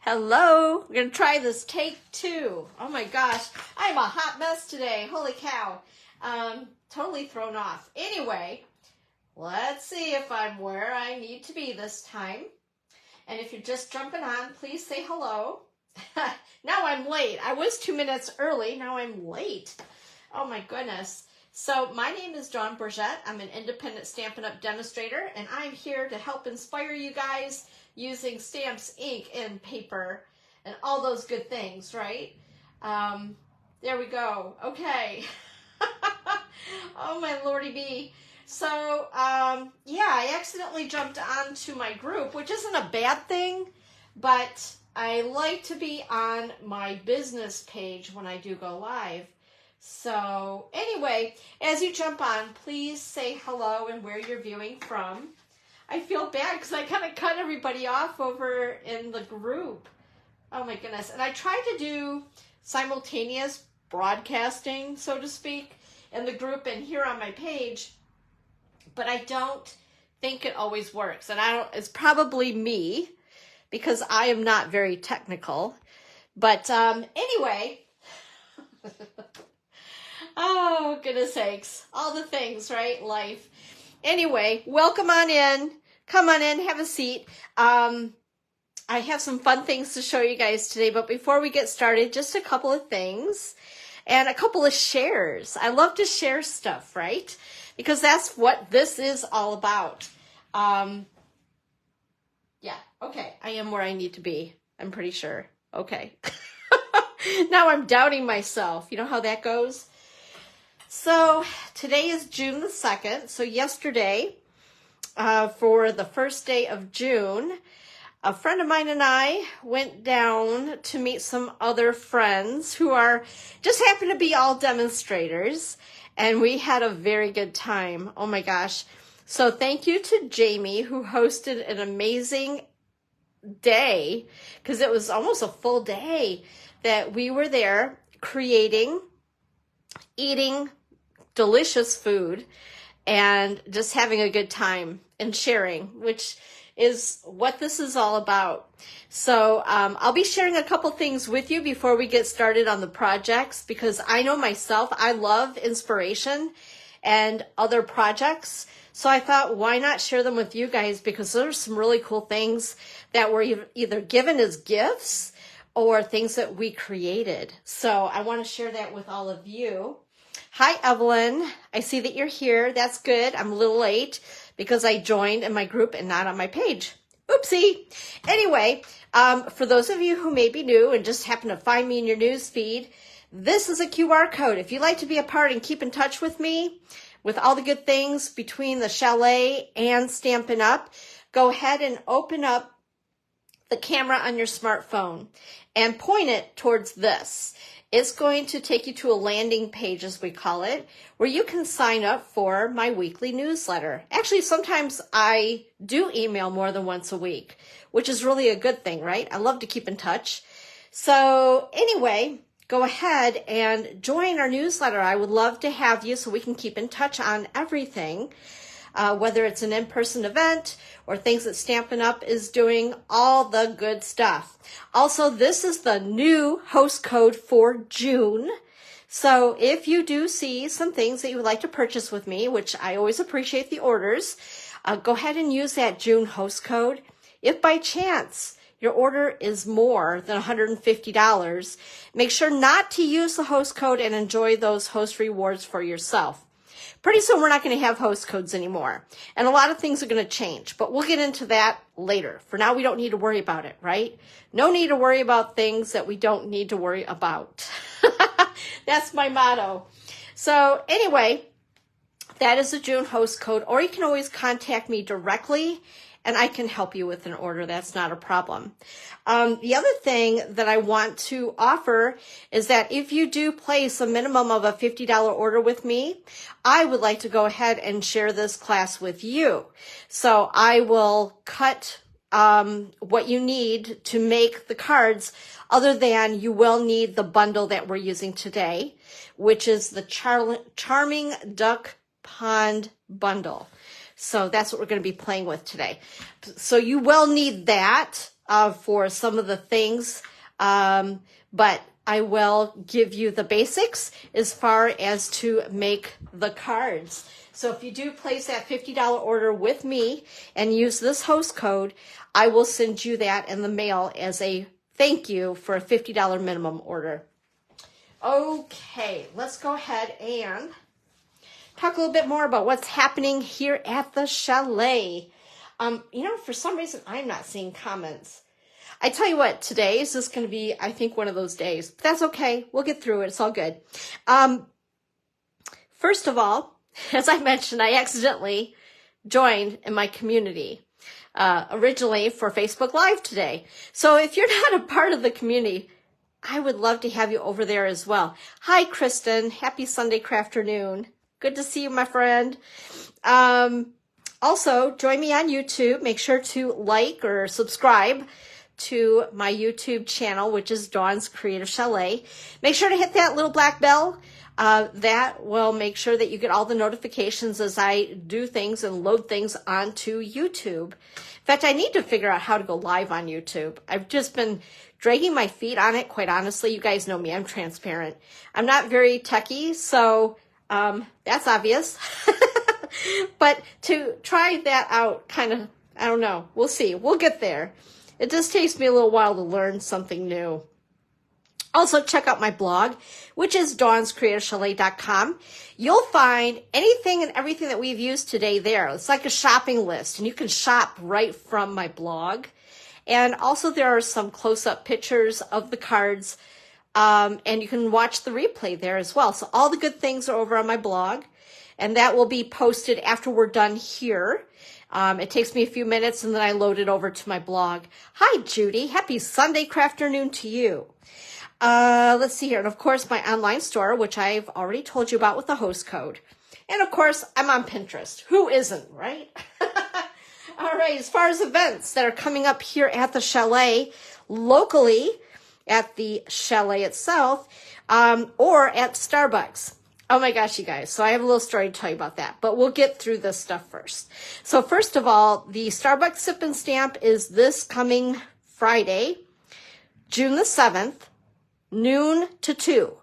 Hello, we're going to try this take 2. Oh my gosh, I'm a hot mess today. Holy cow. Totally thrown off. Anyway, let's see if I'm where I need to be this time. And if you're just jumping on, please say hello. Now I'm late. I was 2 minutes early. Now I'm late. Oh my goodness. So my name is Dawn Bourgette. I'm an independent Stampin' Up! Demonstrator, and I'm here to help inspire you guys using stamps, ink, and paper, and all those good things, right? There we go. Okay. Oh my lordy bee. So, yeah, I accidentally jumped onto my group, which isn't a bad thing, but I like to be on my business page when I do go live. So anyway, as you jump on, please say hello and where you're viewing from. I feel bad because I kind of cut everybody off over in the group. Oh my goodness. And I tried to do simultaneous broadcasting, so to speak, in the group and here on my page, but I don't think it always works. And it's probably me because I am not very technical. But anyway, oh, goodness sakes. All the things, right? Life. Anyway, welcome on in. Come on in, have a seat. I have some fun things to show you guys today, but before we get started, just a couple of things and a couple of shares. I love to share stuff, right? Because that's what this is all about. Yeah, okay. I am where I need to be. I'm pretty sure. Okay. Now I'm doubting myself. You know how that goes? So today is June the 2nd. So yesterday, for the first day of June, a friend of mine and I went down to meet some other friends who just happen to be all demonstrators. And we had a very good time. Oh my gosh. So thank you to Jamie, who hosted an amazing day, because it was almost a full day that we were there creating, eating delicious food, and just having a good time and sharing, which is what this is all about. So I'll be sharing a couple things with you before we get started on the projects, because I know myself, I love inspiration and other projects. So I thought, why not share them with you guys? Because there's some really cool things that were either given as gifts or things that we created. So I want to share that with all of you. Hi, Evelyn. I see that you're here. That's good. I'm a little late because I joined in my group and not on my page. Oopsie. Anyway, for those of you who may be new and just happen to find me in your news feed, this is a QR code. If you'd like to be a part and keep in touch with me, with all the good things between the Chalet and Stampin' Up, go ahead and open up the camera on your smartphone and point it towards this. It's going to take you to a landing page, as we call it, where you can sign up for my weekly newsletter. Actually, sometimes I do email more than once a week, which is really a good thing, right? I love to keep in touch. So anyway, go ahead and join our newsletter. I would love to have you so we can keep in touch on everything, whether it's an in-person event or things that Stampin' Up! Is doing, all the good stuff. Also, this is the new host code for June. So if you do see some things that you would like to purchase with me, which I always appreciate the orders, go ahead and use that June host code. If by chance your order is more than $150, make sure not to use the host code and enjoy those host rewards for yourself. Pretty soon we're not going to have host codes anymore, and a lot of things are going to change, but we'll get into that later. For now, we don't need to worry about it, right? No need to worry about things that we don't need to worry about. That's my motto. So anyway, that is the June host code, or you can always contact me directly and I can help you with an order. That's not a problem. The other thing that I want to offer is that if you do place a minimum of a $50 order with me, I would like to go ahead and share this class with you. So I will cut what you need to make the cards, other than you will need the bundle that we're using today, which is the Charming Duck Pond bundle. So that's what we're going to be playing with today. So you will need that. for some of the things, but I will give you the basics as far as to make the cards. So if you do place that $50 order with me and use this host code, I will send you that in the mail as a thank you for a $50 minimum order. Okay, let's go ahead and talk a little bit more about what's happening here at the chalet. For some reason, I'm not seeing comments. I tell you what, today is just going to be, I think, one of those days. But that's okay. We'll get through it. It's all good. First of all, as I mentioned, I accidentally joined in my community originally for Facebook Live today. So if you're not a part of the community, I would love to have you over there as well. Hi, Kristen. Happy Sunday crafternoon. Good to see you, my friend. Also, join me on YouTube. Make sure to like or subscribe to my YouTube channel, which is Dawn's Creative Chalet. Make sure to hit that little black bell. That will make sure that you get all the notifications as I do things and load things onto YouTube. In fact, I need to figure out how to go live on YouTube. I've just been dragging my feet on it, quite honestly. You guys know me. I'm transparent. I'm not very techie, so that's obvious. But to try that out, kind of, I don't know. We'll see. We'll get there. It just takes me a little while to learn something new. Also, check out my blog, which is dawnscreativechalet.com. You'll find anything and everything that we've used today there. It's like a shopping list, and you can shop right from my blog. And also, there are some close-up pictures of the cards, and you can watch the replay there as well. So all the good things are over on my blog, and that will be posted after we're done here. It takes me a few minutes, and then I load it over to my blog. Hi, Judy. Happy Sunday crafternoon to you. Let's see here. And, of course, my online store, which I've already told you about with the host code. And, of course, I'm on Pinterest. Who isn't, right? All right. As far as events that are coming up here at the chalet, locally at the chalet itself, or at Starbucks. Oh my gosh, you guys. So I have a little story to tell you about that, but we'll get through this stuff first. So first of all, the Starbucks Sip and Stamp is this coming Friday, June the 7th, noon to 2.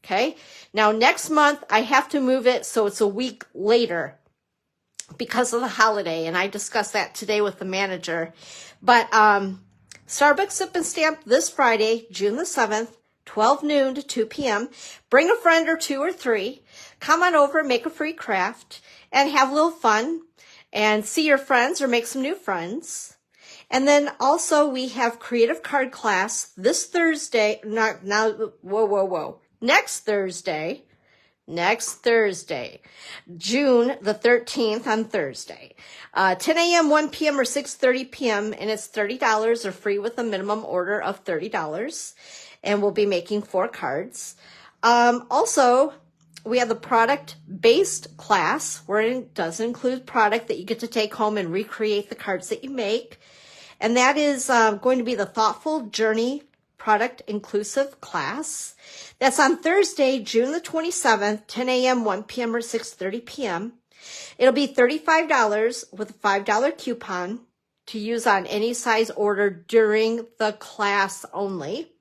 Okay. Now next month, I have to move it so it's a week later because of the holiday. And I discussed that today with the manager. But Starbucks Sip and Stamp this Friday, June the 7th, 12 noon to 2 p.m. Bring a friend or 2 or 3. Come on over, make a free craft, and have a little fun, and see your friends or make some new friends. And then also we have creative card class this Thursday. Next Thursday, June the 13th on Thursday. 10 a.m., 1 p.m., or 6:30 p.m., and it's $30 or free with a minimum order of $30. And we'll be making 4 cards. Also, we have the product-based class where it does include product that you get to take home and recreate the cards that you make. And that is going to be the Thoughtful Journey Product Inclusive class. That's on Thursday, June the 27th, 10 a.m., 1 p.m., or 6:30 p.m. It'll be $35 with a $5 coupon to use on any size order during the class only.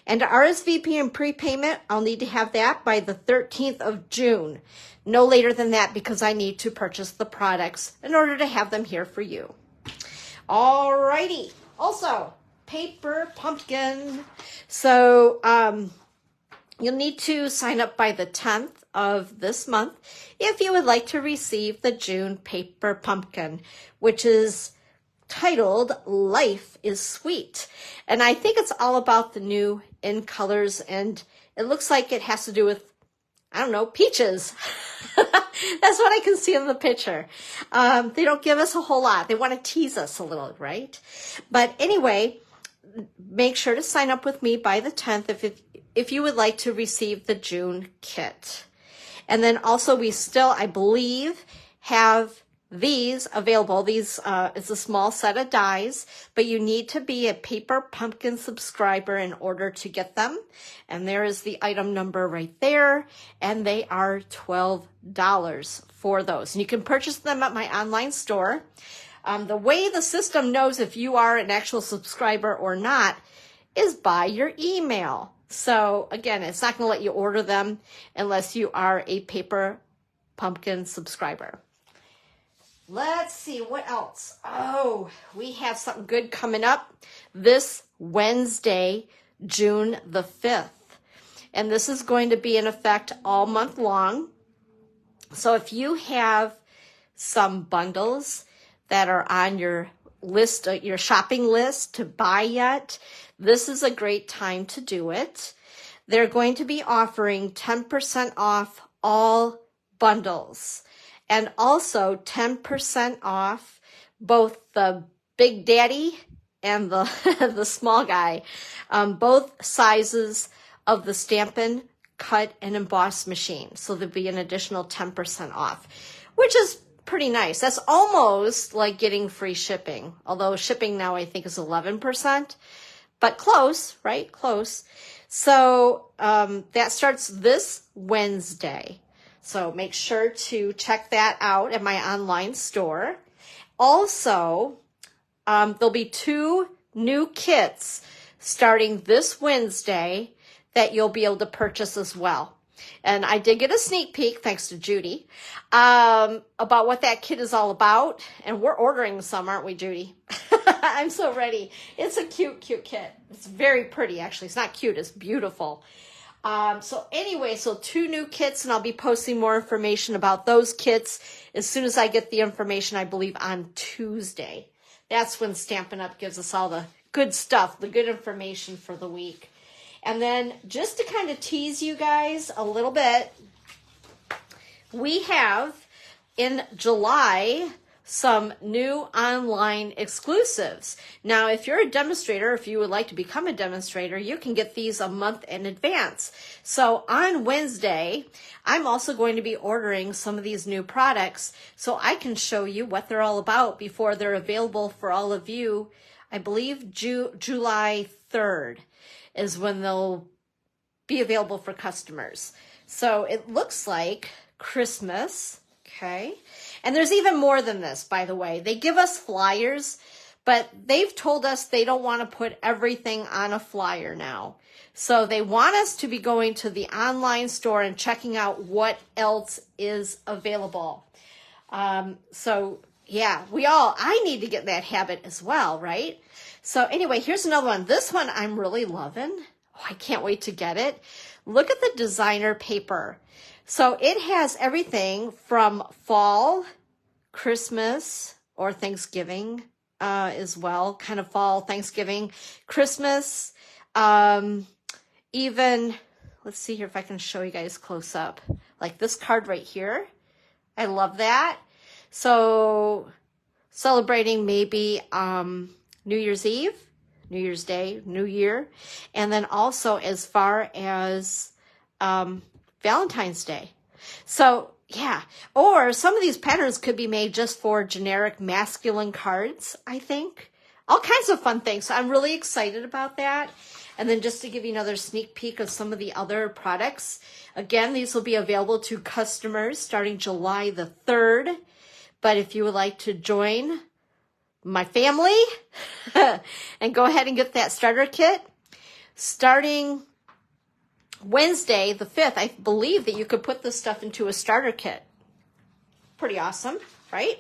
And RSVP and prepayment, I'll need to have that by the 13th of June. No later than that because I need to purchase the products in order to have them here for you. Alrighty. Also, paper pumpkin. So you'll need to sign up by the 10th of this month if you would like to receive the June paper pumpkin, which is titled Life is Sweet. And I think it's all about the new in colors, and it looks like it has to do with, I don't know, peaches. That's what I can see in the picture. They don't give us a whole lot. They want to tease us a little, right? But anyway, make sure to sign up with me by the 10th if you would like to receive the June kit. And then also we still, I believe, have these available. These is a small set of dies, but you need to be a Paper Pumpkin subscriber in order to get them. And there is the item number right there. And they are $12 for those. And you can purchase them at my online store. The way the system knows if you are an actual subscriber or not is by your email. So again, it's not going to let you order them unless you are a Paper Pumpkin subscriber. Let's see what else. Oh, we have something good coming up this Wednesday, June the 5th. And this is going to be in effect all month long. So if you have some bundles that are on your list, your shopping list to buy yet, this is a great time to do it. They're going to be offering 10% off all bundles and also 10% off both the Big Daddy and the, the small guy, both sizes of the Stampin' cut and emboss machine. So there'll be an additional 10% off, which is pretty nice. That's almost like getting free shipping, although shipping now I think is 11%, but close, right? Close. So that starts this Wednesday. So make sure to check that out at my online store. Also, there'll be 2 new kits starting this Wednesday that you'll be able to purchase as well. And I did get a sneak peek, thanks to Judy, about what that kit is all about. And we're ordering some, aren't we, Judy? I'm so ready. It's a cute, cute kit. It's very pretty, actually. It's not cute, it's beautiful. So anyway, so 2 new kits, and I'll be posting more information about those kits as soon as I get the information, I believe, on Tuesday. That's when Stampin' Up! Gives us all the good stuff, the good information for the week. And then just to kind of tease you guys a little bit, we have in July some new online exclusives. Now, if you're a demonstrator, if you would like to become a demonstrator, you can get these a month in advance. So on Wednesday, I'm also going to be ordering some of these new products so I can show you what they're all about before they're available for all of you. I believe July 3rd is when they'll be available for customers. So it looks like Christmas, okay? And there's even more than this, by the way. They give us flyers, but they've told us they don't want to put everything on a flyer now. So they want us to be going to the online store and checking out what else is available. So yeah, I need to get that habit as well, right? So anyway, here's another one. This one I'm really loving. Oh, I can't wait to get it. Look at the designer paper. So it has everything from fall, Christmas, or Thanksgiving as well, kind of fall, Thanksgiving, Christmas, even, let's see here if I can show you guys close up, like this card right here. I love that. So celebrating maybe New Year's Eve, New Year's Day, New Year, and then also as far as Valentine's Day. So yeah, or some of these patterns could be made just for generic masculine cards, I think. All kinds of fun things. So I'm really excited about that. And then just to give you another sneak peek of some of the other products, again, these will be available to customers starting July the 3rd. But if you would like to join my family and go ahead and get that starter kit, starting Wednesday the 5th, I believe that you could put this stuff into a starter kit. Pretty awesome, right?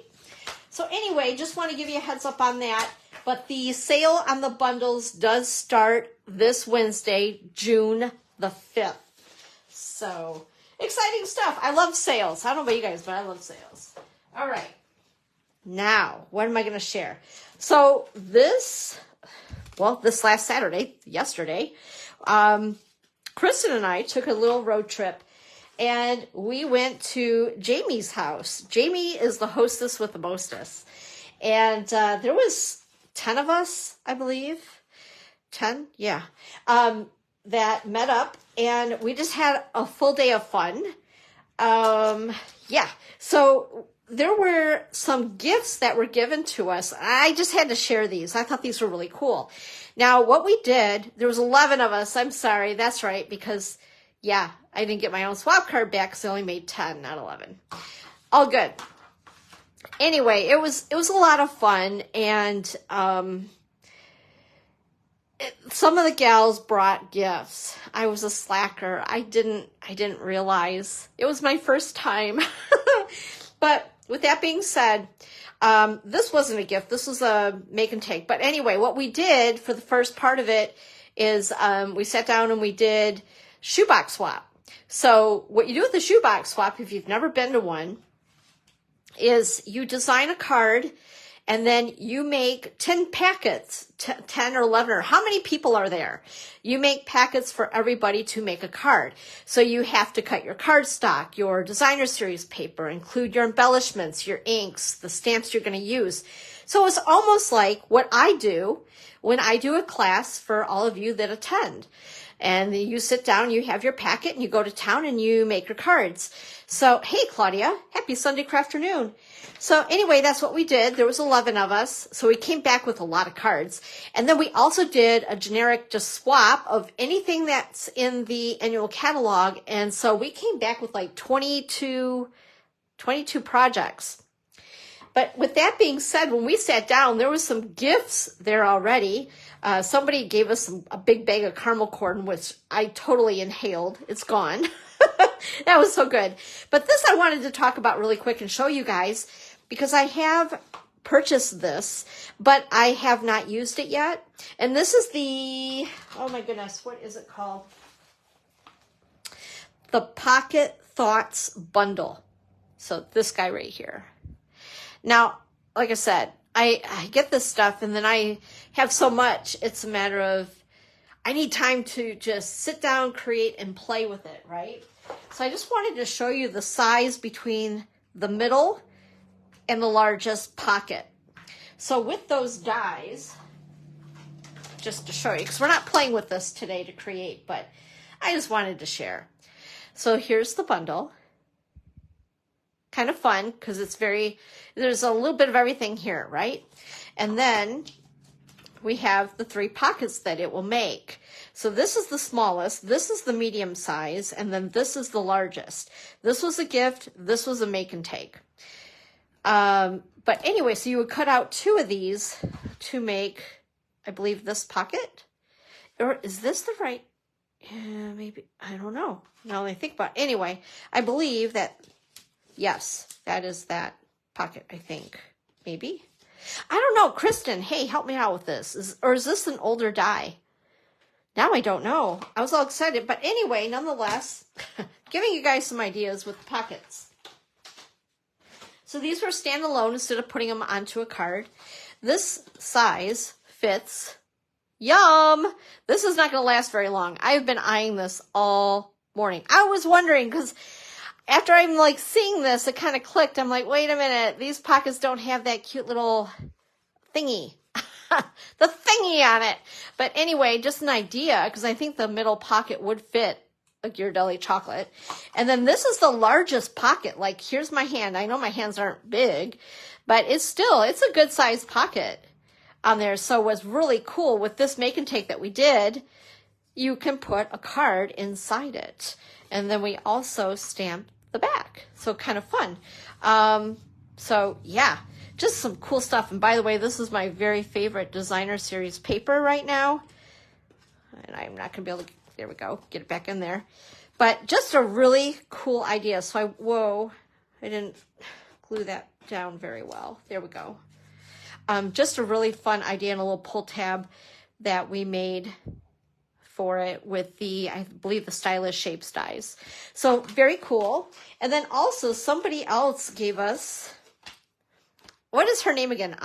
So anyway, just want to give you a heads up on that. But the sale on the bundles does start this Wednesday, June the 5th. So exciting stuff. I love sales. I don't know about you guys, but I love sales. All right. Now, what am I going to share? So this last Saturday, yesterday, Kristen and I took a little road trip and we went to Jamie's house. Jamie is the hostess with the mostess. And there was 10 of us, I believe. 10? Yeah. That met up and we just had a full day of fun. Yeah. So there were some gifts that were given to us. I just had to share these. I thought these were really cool. Now, what we did, there was 11 of us. I'm sorry. That's right. Because, yeah, I didn't get my own swap card back because I only made 10, not 11. All good. Anyway, it was a lot of fun, and some of the gals brought gifts. I was a slacker. I didn't realize it was my first time. But with that being said, this wasn't a gift. This was a make and take. But anyway, what we did for the first part of it is we sat down and we did shoebox swap. So what you do with the shoebox swap, if you've never been to one, is you design a card and then you make 10 packets, 10 or 11, or how many people are there? You make packets for everybody to make a card. So you have to cut your cardstock, your designer series paper, include your embellishments, your inks, the stamps you're going to use. So it's almost like what I do when I do a class for all of you that attend. And you sit down, you have your packet, and you go to town and you make your cards. So, hey, Claudia, happy Sunday afternoon. So anyway, that's what we did. There was 11 of us. So we came back with a lot of cards. And then we also did a generic just swap of anything that's in the annual catalog. And so we came back with like 22 projects. But with that being said, when we sat down, there was some gifts there already. Somebody gave us a big bag of caramel corn, which I totally inhaled. It's gone. That was so good. But this I wanted to talk about really quick and show you guys, because I have purchased this, but I have not used it yet. And this is the, oh my goodness, what is it called? The Pocket Thoughts Bundle. So this guy right here. Now, like I said, I get this stuff and then I have so much, it's a matter of, I need time to just sit down, create, and play with it, right? So I just wanted to show you the size between the middle and the largest pocket. So with those dies, just to show you, because we're not playing with this today to create, but I just wanted to share. So here's the bundle. Kind of fun because it's there's a little bit of everything here, right? And then we have the 3 pockets that it will make. So this is the smallest, this is the medium size, and then this is the largest. This was a gift, this was a make and take. But anyway, so you would cut out 2 of these to make, I believe, this pocket. Or is this the right? Yeah, maybe, I don't know. Now that I think about it. Anyway, I believe that, yes, that is that pocket, I think. Maybe. I don't know. Kristen, hey, help me out with this. Is this an older die? Now I don't know. I was all excited. But anyway, nonetheless, giving you guys some ideas with pockets. So these were standalone instead of putting them onto a card. This size fits. Yum! This is not going to last very long. I've been eyeing this all morning. I was wondering because after I'm like seeing this, it kind of clicked. I'm like, wait a minute. These pockets don't have that cute little thingy. The thingy on it. But anyway, just an idea, because I think the middle pocket would fit a Ghirardelli chocolate. And then this is the largest pocket. Like, here's my hand. I know my hands aren't big, but it's a good sized pocket on there. So what's really cool with this make and take that we did, you can put a card inside it. And then we also stamped the back. So kind of fun. So yeah, just some cool stuff. And by the way, this is my very favorite designer series paper right now. And I'm not going to be able to, there we go, get it back in there. But just a really cool idea. So I didn't glue that down very well. There we go. Just a really fun idea and a little pull tab that we made for it with the, I believe, the Stylish Shapes dies. So very cool. And then also somebody else gave us, what is her name again?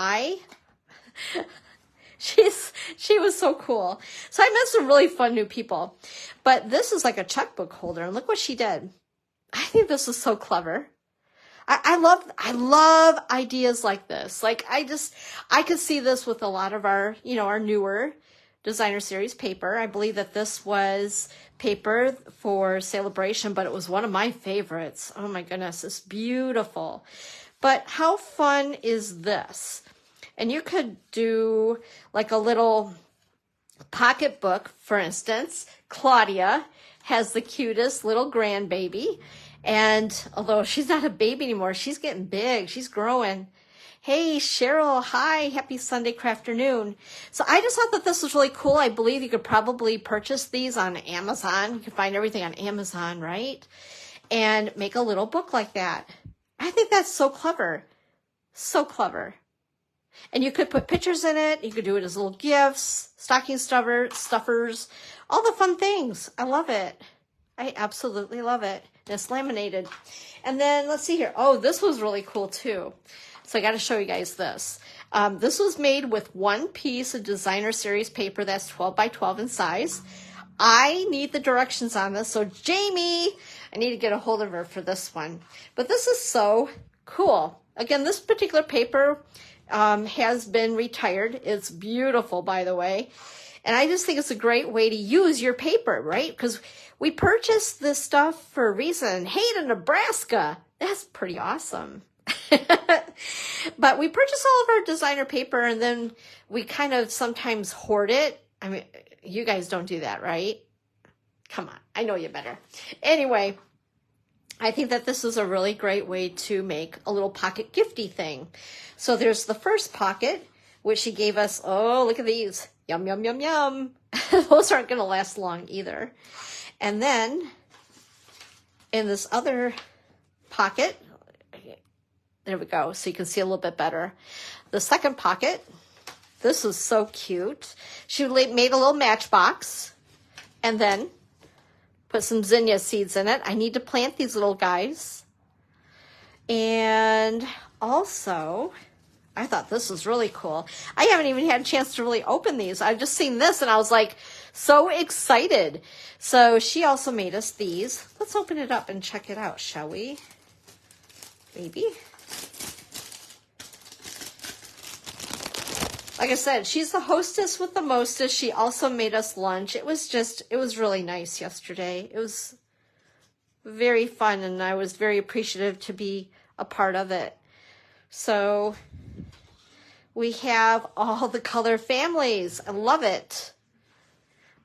She was so cool. So I met some really fun new people. But this is like a checkbook holder, and look what she did. I think this is so clever. I love ideas like this. Like I could see this with a lot of our, our newer designer series paper. I believe that this was paper for Celebration, but it was one of my favorites. Oh my goodness, it's beautiful. But how fun is this? And you could do like a little pocketbook, for instance. Claudia has the cutest little grandbaby. And although she's not a baby anymore, she's getting big. She's growing. Hey, Cheryl. Hi. Happy Sunday afternoon. So I just thought that this was really cool. I believe you could probably purchase these on Amazon. You can find everything on Amazon, right? And make a little book like that. I think that's so clever. So clever. And you could put pictures in it. You could do it as little gifts, stocking stuffers, all the fun things. I love it. I absolutely love it. And it's laminated. And then let's see here. Oh, this was really cool too. So I got to show you guys this. This was made with one piece of designer series paper that's 12 by 12 in size. I need the directions on this. So Jamie, I need to get a hold of her for this one. But this is so cool. Again, this particular paper has been retired. It's beautiful, by the way. And I just think it's a great way to use your paper, right? Because we purchased this stuff for a reason. Hayden, Nebraska. That's pretty awesome. But we purchase all of our designer paper and then we kind of sometimes hoard it. I mean, you guys don't do that, right? Come on. I know you better. Anyway, I think that this is a really great way to make a little pocket gifty thing. So there's the first pocket, which she gave us. Oh, look at these. Yum, yum, yum, yum. Those aren't going to last long either. And then in this other pocket, there we go. So you can see a little bit better. The second pocket, this is so cute. She made a little matchbox and then put some zinnia seeds in it. I need to plant these little guys. And also, I thought this was really cool. I haven't even had a chance to really open these. I've just seen this and I was like so excited. So she also made us these. Let's open it up and check it out, shall we? Maybe. Like I said, she's the hostess with the mostest. She also made us lunch. It was really nice yesterday. It was very fun and I was very appreciative to be a part of it. So we have all the color families. I love it.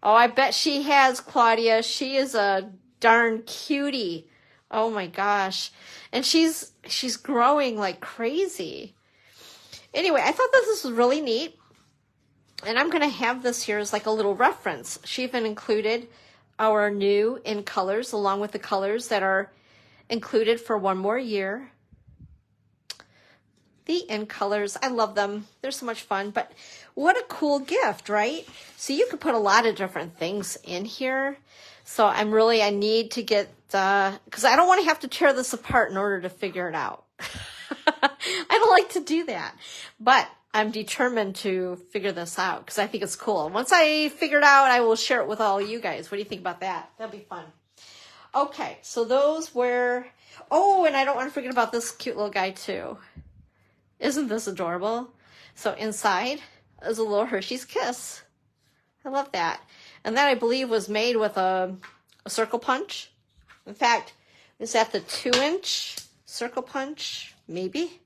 Oh, I bet she has, Claudia. She is a darn cutie. Oh my gosh. And she's growing like crazy. Anyway, I thought this was really neat. And I'm going to have this here as like a little reference. She even included our new in colors along with the colors that are included for one more year. The in colors, I love them. They're so much fun, but what a cool gift, right? So you could put a lot of different things in here. So I need to get, because I don't want to have to tear this apart in order to figure it out. I don't like to do that, but I'm determined to figure this out because I think it's cool. Once I figure it out, I will share it with all you guys. What do you think about that? That'll be fun. Okay, so those were, oh, and I don't want to forget about this cute little guy too. Isn't this adorable? So inside is a little Hershey's Kiss. I love that. And that I believe was made with a circle punch. In fact, is that the 2-inch circle punch? Maybe.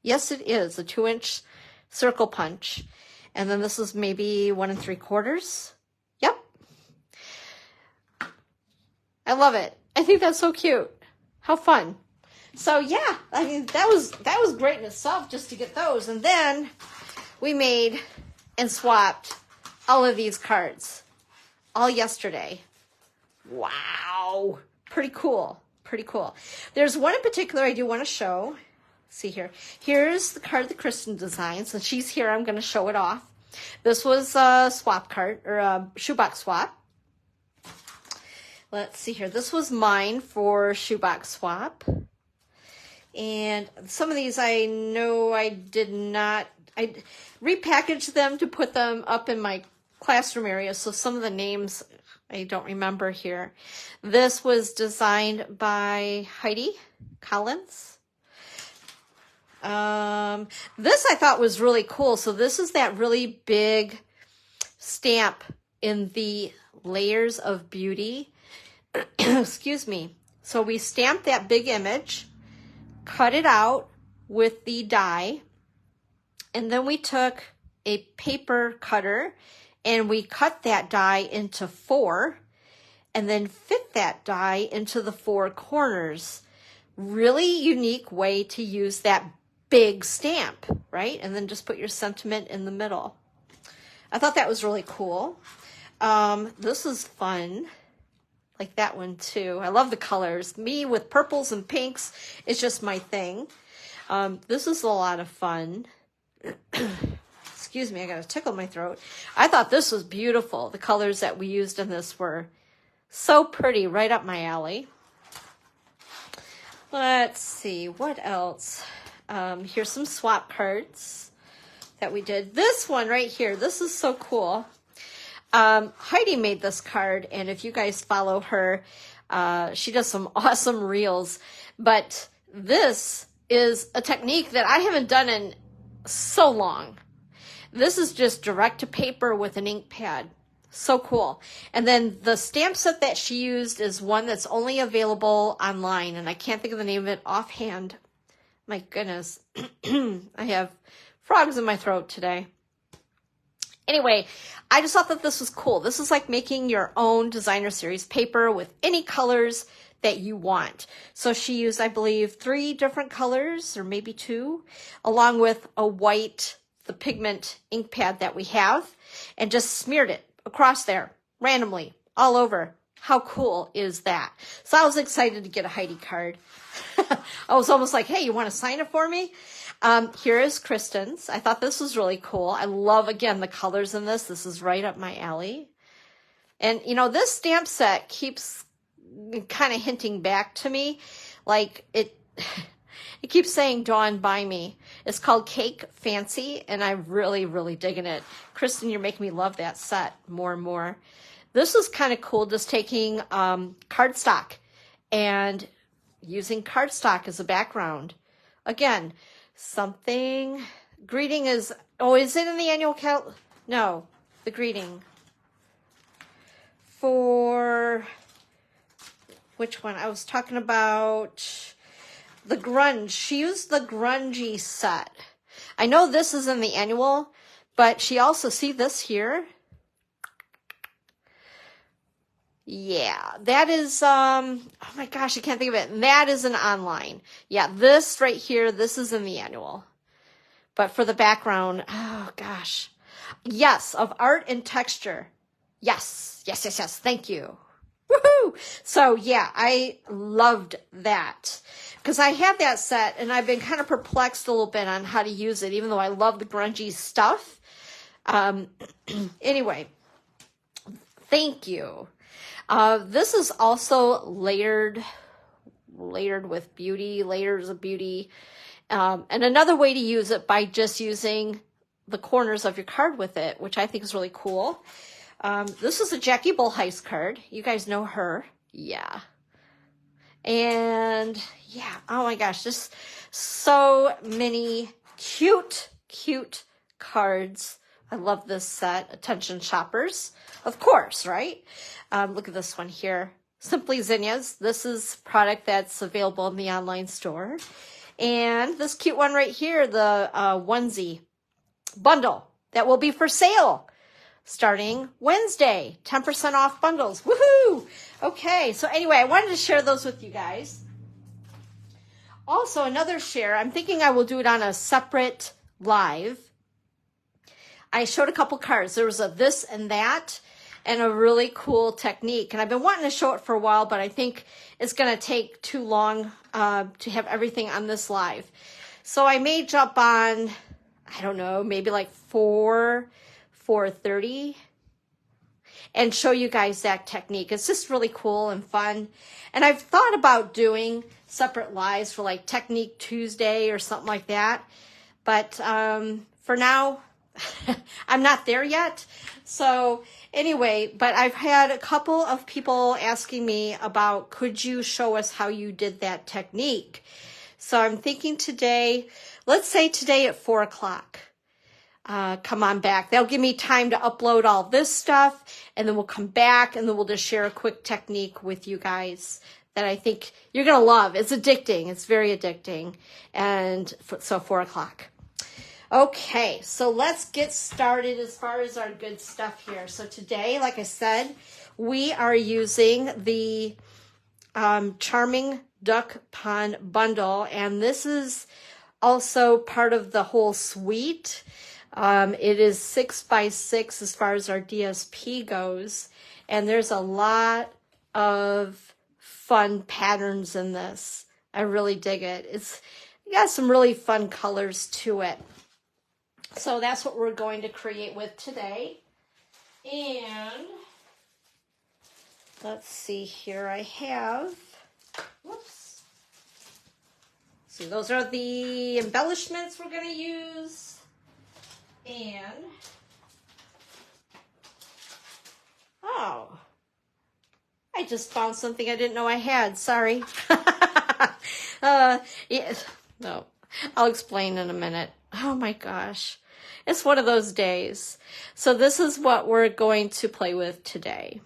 Yes, it is a 2-inch circle punch. And then this is maybe 1 3/4. Yep. I love it. I think that's so cute. How fun. So yeah, I mean, that was great in itself just to get those. And then we made and swapped all of these cards all yesterday. Wow. Pretty cool. Pretty cool. There's one in particular I do want to show. Let's see here. Here's the card that Kristen designed. Since she's here, I'm going to show it off. This was a swap card, or a shoebox swap. Let's see here. This was mine for shoebox swap. And some of these I know I did not, I repackaged them to put them up in my classroom area. So some of the names I don't remember here. This was designed by Heidi Collins. This I thought was really cool. So this is that really big stamp in the Layers of Beauty. Excuse me. So we stamped that big image, cut it out with the die, and then we took a paper cutter and we cut that die into 4, and then fit that die into the 4 corners. Really unique way to use that big stamp, right? And then just put your sentiment in the middle. I thought that was really cool. This is fun. Like that one too. I love the colors. Me with purples and pinks is just my thing. This is a lot of fun. Excuse me, I got a tickle in my throat. I thought this was beautiful. The colors that we used in this were so pretty, right up my alley. Let's see, what else? Here's some swap cards that we did. This one right here, this is so cool. Heidi made this card, and if you guys follow her, she does some awesome reels. But this is a technique that I haven't done in so long. This is just direct to paper with an ink pad. So cool. And then the stamp set that she used is one that's only available online, and I can't think of the name of it offhand. My goodness. I have frogs in my throat today. Anyway, I just thought that this was cool. This is like making your own designer series paper with any colors that you want. So she used, I believe, 3 different colors, or maybe 2, along with a white, the pigment ink pad that we have, and just smeared it across there randomly all over. How cool is that? So I was excited to get a Heidi card. I was almost like, hey, you want to sign it for me? Here is Kristen's. I thought this was really cool. I love, again, the colors in this. This is right up my alley. And, you know, this stamp set keeps kind of hinting back to me. Like, it keeps saying Dawn by me. It's called Cake Fancy, and I'm really, really digging it. Kristen, you're making me love that set more and more. This is kind of cool, just taking cardstock and using cardstock as a background. Again, something, greeting is, oh, is it in the annual no, the greeting. For, which one? I was talking about the grunge. She used the grungy set. I know this is in the annual, but she also, see this here? Yeah, that is, oh my gosh, I can't think of it. That is an online. Yeah, this right here, this is in the annual. But for the background, oh gosh. Yes, of art and texture. Yes, yes, yes, yes, thank you. Woohoo! So yeah, I loved that. Because I have that set, and I've been kind of perplexed a little bit on how to use it, even though I love the grungy stuff. Anyway, thank you. This is also layered with beauty, layers of beauty. And another way to use it by just using the corners of your card with it, which I think is really cool. This is a Jackie Bullheist card. You guys know her. Yeah. And yeah, oh my gosh, just so many cute, cute cards. I love this set. Attention shoppers, of course, right? Look at this one here. Simply Zinnias. This is product that's available in the online store. And this cute one right here, the onesie bundle that will be for sale starting Wednesday. 10% off bundles. Woohoo! Okay, so anyway, I wanted to share those with you guys. Also, another share, I'm thinking I will do it on a separate live. I showed a couple cards. There was a this and that, and a really cool technique. And I've been wanting to show it for a while, but I think it's going to take too long to have everything on this live. So I may jump on, I don't know, maybe like 4:30 and show you guys that technique. It's just really cool and fun. And I've thought about doing separate lives for like Technique Tuesday or something like that. But for now, I'm not there yet. So anyway, but I've had a couple of people asking me about, could you show us how you did that technique? So I'm thinking today, let's say today at 4 o'clock. Come on back. That'll give me time to upload all this stuff, and then we'll come back and then we'll just share a quick technique with you guys that I think you're going to love. It's addicting. It's very addicting. And so 4 o'clock. Okay, so let's get started as far as our good stuff here. So today, like I said, we are using the Charming Duck Pond bundle, and this is also part of the whole suite. It is 6x6 as far as our DSP goes, and there's a lot of fun patterns in this. I really dig it. It's got some really fun colors to it. So that's what we're going to create with today. And let's see here. I have, whoops. See, those are the embellishments we're going to use. And, oh, I just found something I didn't know I had. Sorry. Yeah, no, I'll explain in a minute. Oh my gosh. It's one of those days. So this is what we're going to play with today.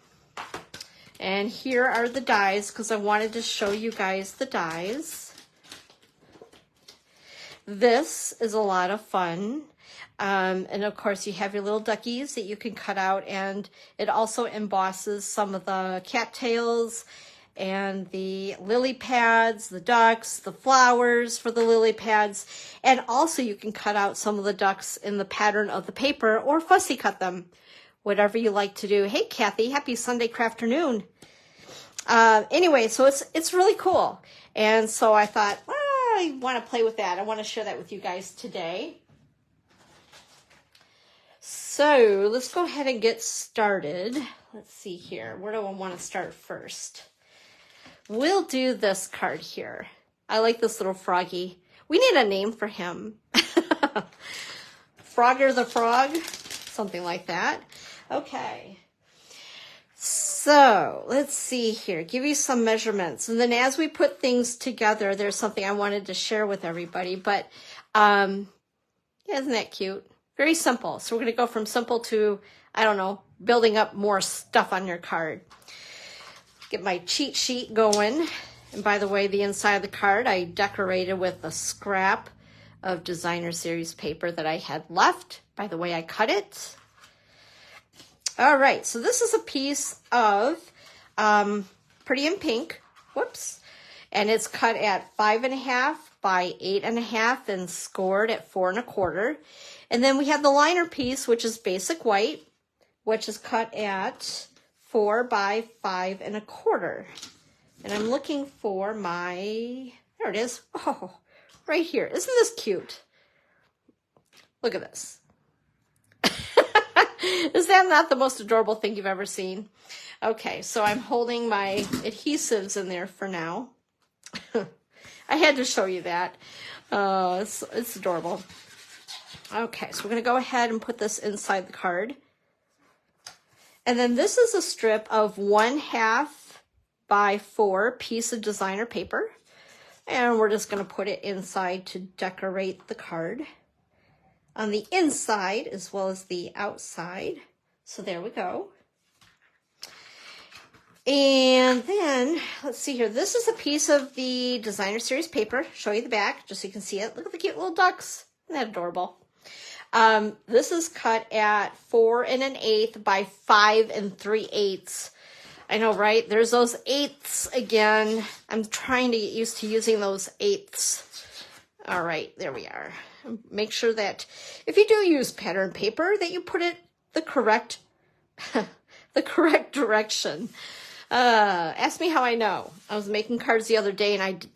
And here are the dies, because I wanted to show you guys the dies. This is a lot of fun. And of course you have your little duckies that you can cut out, and it also embosses some of the cattails and the lily pads, the ducks, the flowers for the lily pads, and also you can cut out some of the ducks in the pattern of the paper or fussy cut them, whatever you like to do. Hey Kathy, happy Sunday crafternoon. Anyway, so it's really cool, and so I thought, well, I want to play with that. I want to share that with you guys today. So let's go ahead and get started. Let's see here. Where do I want to start first? We'll do this card here. I like this little froggy. We need a name for him. Frogger the Frog, something like that. Okay. So let's see here. Give you some measurements. And then as we put things together, there's something I wanted to share with everybody. But yeah, isn't that cute? Very simple. So we're going to go from simple to, I don't know, building up more stuff on your card. Get my cheat sheet going. And by the way, the inside of the card I decorated with a scrap of designer series paper that I had left. By the way, I cut it. All right, so this is a piece of Pretty in Pink. Whoops. And it's cut at 5.5 by 8.5 and scored at 4 1/4. And then we have the liner piece, which is basic white, which is cut at 4 by 5 1/4. And I'm looking for my, there it is. Oh, right here. Isn't this cute? Look at this. Is that not the most adorable thing you've ever seen? Okay, so I'm holding my adhesives in there for now. I had to show you that. It's adorable. Okay, so we're going to go ahead and put this inside the card. And then this is a strip of 1/2 by 4 piece of designer paper. And we're just going to put it inside to decorate the card on the inside as well as the outside. So there we go. And then, let's see here. This is a piece of the designer series paper. Show you the back just so you can see it. Look at the cute little ducks. Isn't that adorable? This is cut at 4 1/8 by 5 3/8. I know, right? There's those eighths again. I'm trying to get used to using those eighths. All right, there we are. Make sure that if you do use pattern paper, that you put it the correct, the correct direction. Ask me how I know. I was making cards the other day and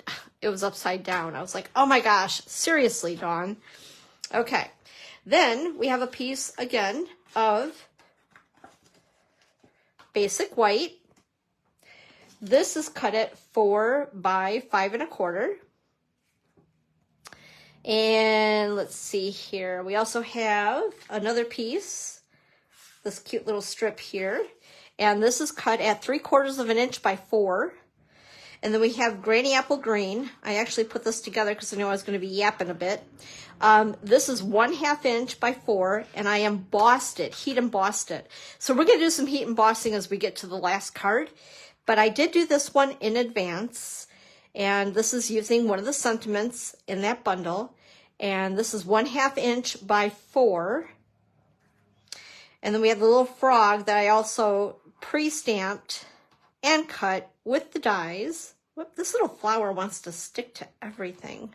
it was upside down. I was like, oh my gosh, seriously, Dawn. Okay. Then we have a piece again of basic white. This is cut at 4 by 5 1/4. And let's see here. We also have another piece, this cute little strip here. And this is cut at 3/4 inch by 4. And then we have Granny Apple Green. I actually put this together because I knew I was going to be yapping a bit. This is 1/2 inch by 4, and I embossed it, heat embossed it. So we're going to do some heat embossing as we get to the last card. But I did do this one in advance, and this is using one of the sentiments in that bundle. And this is 1/2 inch by 4. And then we have the little frog that I also pre-stamped and cut with the dies. Whoop, this little flower wants to stick to everything.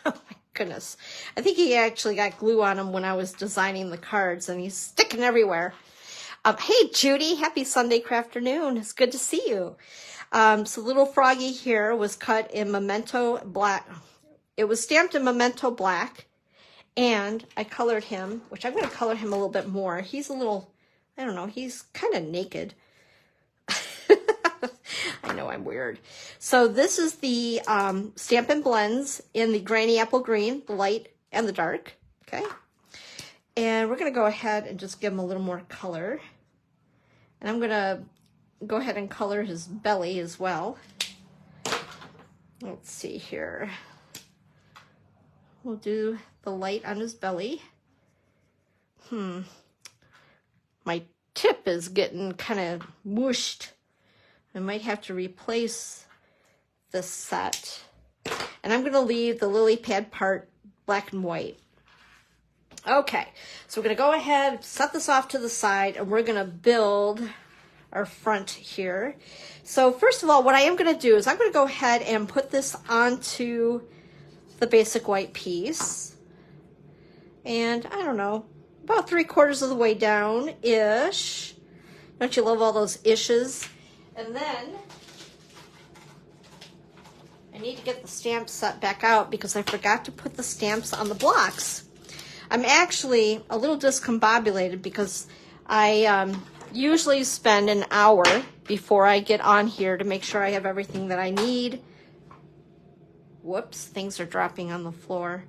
Oh my goodness. I think he actually got glue on him when I was designing the cards, and he's sticking everywhere. Hey Judy, happy Sunday afternoon. It's good to see you. So little froggy here was cut in Memento Black. It was stamped in Memento Black, and I colored him, which I'm going to color him a little bit more. He's a little, I don't know, he's kind of naked. I know I'm weird. So this is the Stampin' Blends in the Granny Apple Green, the light and the dark, okay? And we're going to go ahead and just give him a little more color. And I'm going to go ahead and color his belly as well. Let's see here. We'll do the light on his belly. My tip is getting kind of mushed. I might have to replace this set. And I'm going to leave the lily pad part black and white. Okay, so we're going to go ahead, set this off to the side, and we're going to build our front here. So first of all, what I am going to do is I'm going to go ahead and put this onto the basic white piece. And I don't know, about 3/4 of the way down-ish. Don't you love all those ishes? And then I need to get the stamps set back out because I forgot to put the stamps on the blocks. I'm actually a little discombobulated because I usually spend an hour before I get on here to make sure I have everything that I need. Whoops, things are dropping on the floor.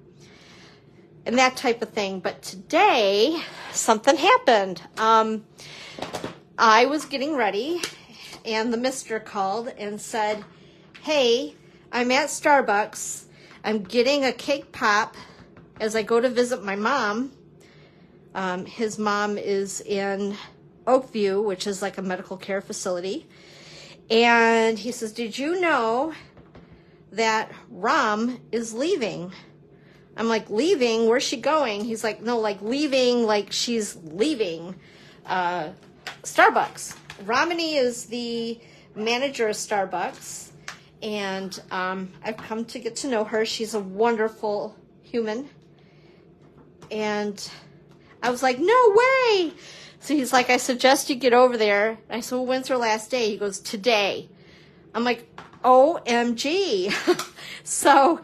And that type of thing. But today, something happened. I was getting ready, and the mister called and said, hey, I'm at Starbucks. I'm getting a cake pop as I go to visit my mom. His mom is in Oakview, which is like a medical care facility. And he says, did you know that Rom is leaving? I'm like, leaving? Where's she going? He's like, no, like leaving, like she's leaving Starbucks. Romany is the manager of Starbucks, and I've come to get to know her. She's a wonderful human. And I was like, no way. So he's like, I suggest you get over there. I said, well, when's her last day? He goes, today. I'm like, OMG. So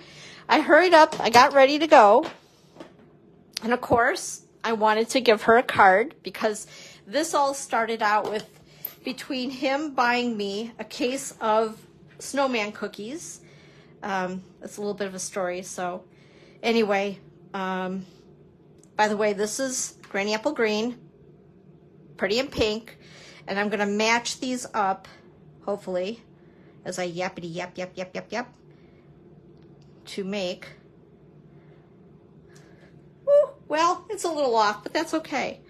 I hurried up. I got ready to go. And of course, I wanted to give her a card because this all started out with between him buying me a case of snowman cookies. It's a little bit of a story. So anyway, by the way, this is Granny Apple Green, pretty in pink, and I'm going to match these up, hopefully, as I yappity yap, yap, yap, yap, yap, to make, well, it's a little off, but that's okay.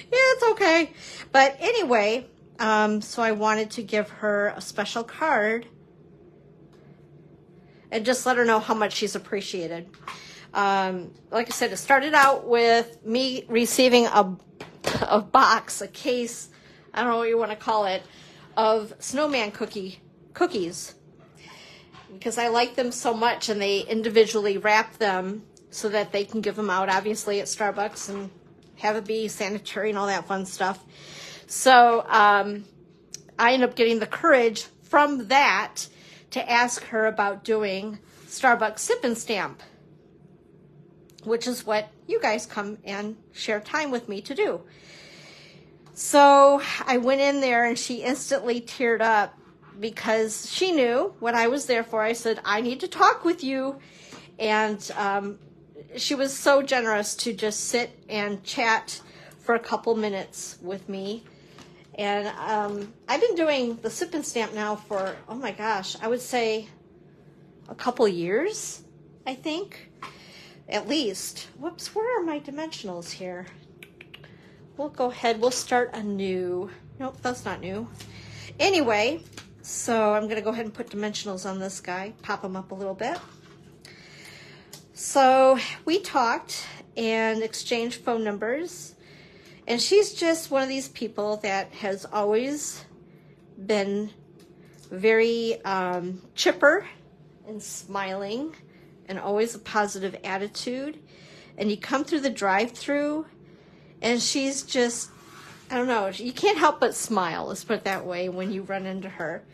Yeah, it's okay. But anyway, so I wanted to give her a special card and just let her know how much she's appreciated. Like I said, it started out with me receiving a box, a case, I don't know what you want to call it, of snowman cookies. Because I like them so much, and they individually wrap them so that they can give them out, obviously, at Starbucks and have it be sanitary and all that fun stuff. So I ended up getting the courage from that to ask her about doing Starbucks Sip and Stamp, which is what you guys come and share time with me to do. So I went in there and she instantly teared up because she knew what I was there for. I said, I need to talk with you. And she was so generous to just sit and chat for a couple minutes with me. And I've been doing the Sip and Stamp now for, oh my gosh, I would say a couple years, I think. At least. Whoops, where are my dimensionals here? We'll go ahead, we'll start anew. Nope, that's not new. Anyway, so I'm going to go ahead and put dimensionals on this guy, pop them up a little bit. So we talked and exchanged phone numbers, and she's just one of these people that has always been very chipper and smiling and always a positive attitude. And you come through the drive-through and she's just, I don't know, you can't help but smile, let's put it that way, when you run into her.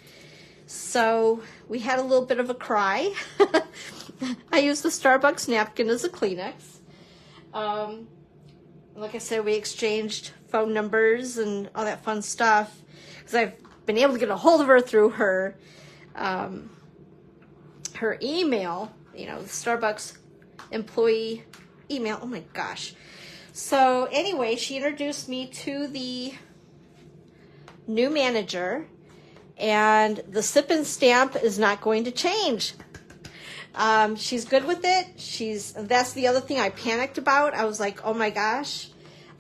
So we had a little bit of a cry. I used the Starbucks napkin as a Kleenex. Like I said, we exchanged phone numbers and all that fun stuff because I've been able to get a hold of her through her her email, you know, the Starbucks employee email. Oh my gosh. So anyway, she introduced me to the new manager, and the sip and stamp is not going to change. She's good with it. That's the other thing I panicked about. I was like, oh my gosh,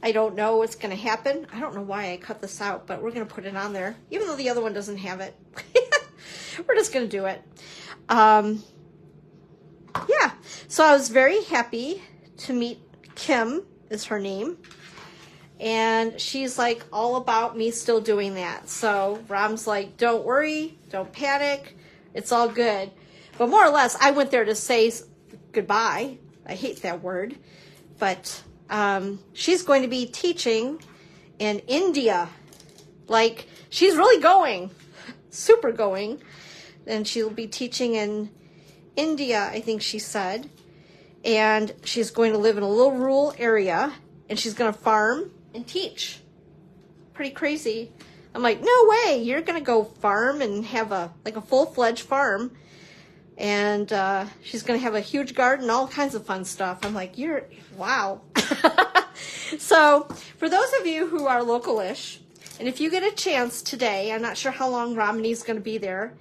I don't know what's going to happen. I don't know why I cut this out, but we're going to put it on there, even though the other one doesn't have it. We're just going to do it. Yeah, so I was very happy to meet Kim, is her name. And she's like all about me still doing that. So Rom's like, don't worry, don't panic, it's all good. But more or less, I went there to say goodbye. I hate that word. But she's going to be teaching in India. Like, she's really going, super going. And she'll be teaching in India, I think she said. And she's going to live in a little rural area. And she's going to farm and teach. Pretty crazy. I'm like, no way, you're going to go farm and have a full-fledged farm. And she's going to have a huge garden, all kinds of fun stuff. I'm like, wow. So for those of you who are local-ish, and if you get a chance today, I'm not sure how long Romney's going to be there,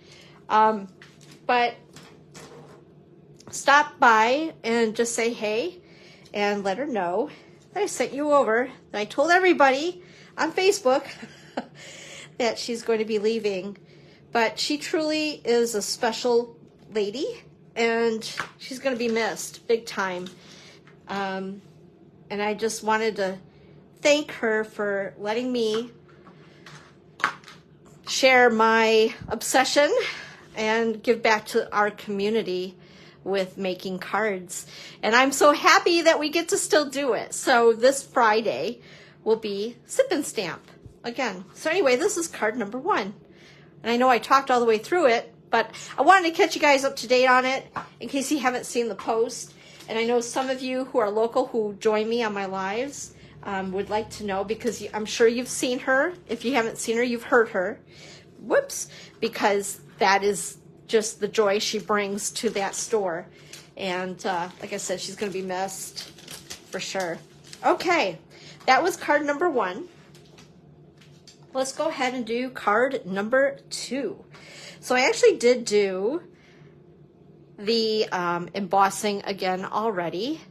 but stop by and just say hey and let her know that I sent you over, that I told everybody on Facebook that she's going to be leaving. But she truly is a special lady, and she's going to be missed big time. And I just wanted to thank her for letting me share my obsession and give back to our community with making cards. And I'm so happy that we get to still do it. So this Friday will be Sip and Stamp again. So anyway, this is card number 1. And I know I talked all the way through it, but I wanted to catch you guys up to date on it in case you haven't seen the post. And I know some of you who are local who join me on my lives would like to know, because I'm sure you've seen her. If you haven't seen her, you've heard her. Whoops. Because that is just the joy she brings to that store. And like I said, she's going to be missed for sure. Okay, that was card number 1. Let's go ahead and do card number 2. So I actually did do the embossing again already.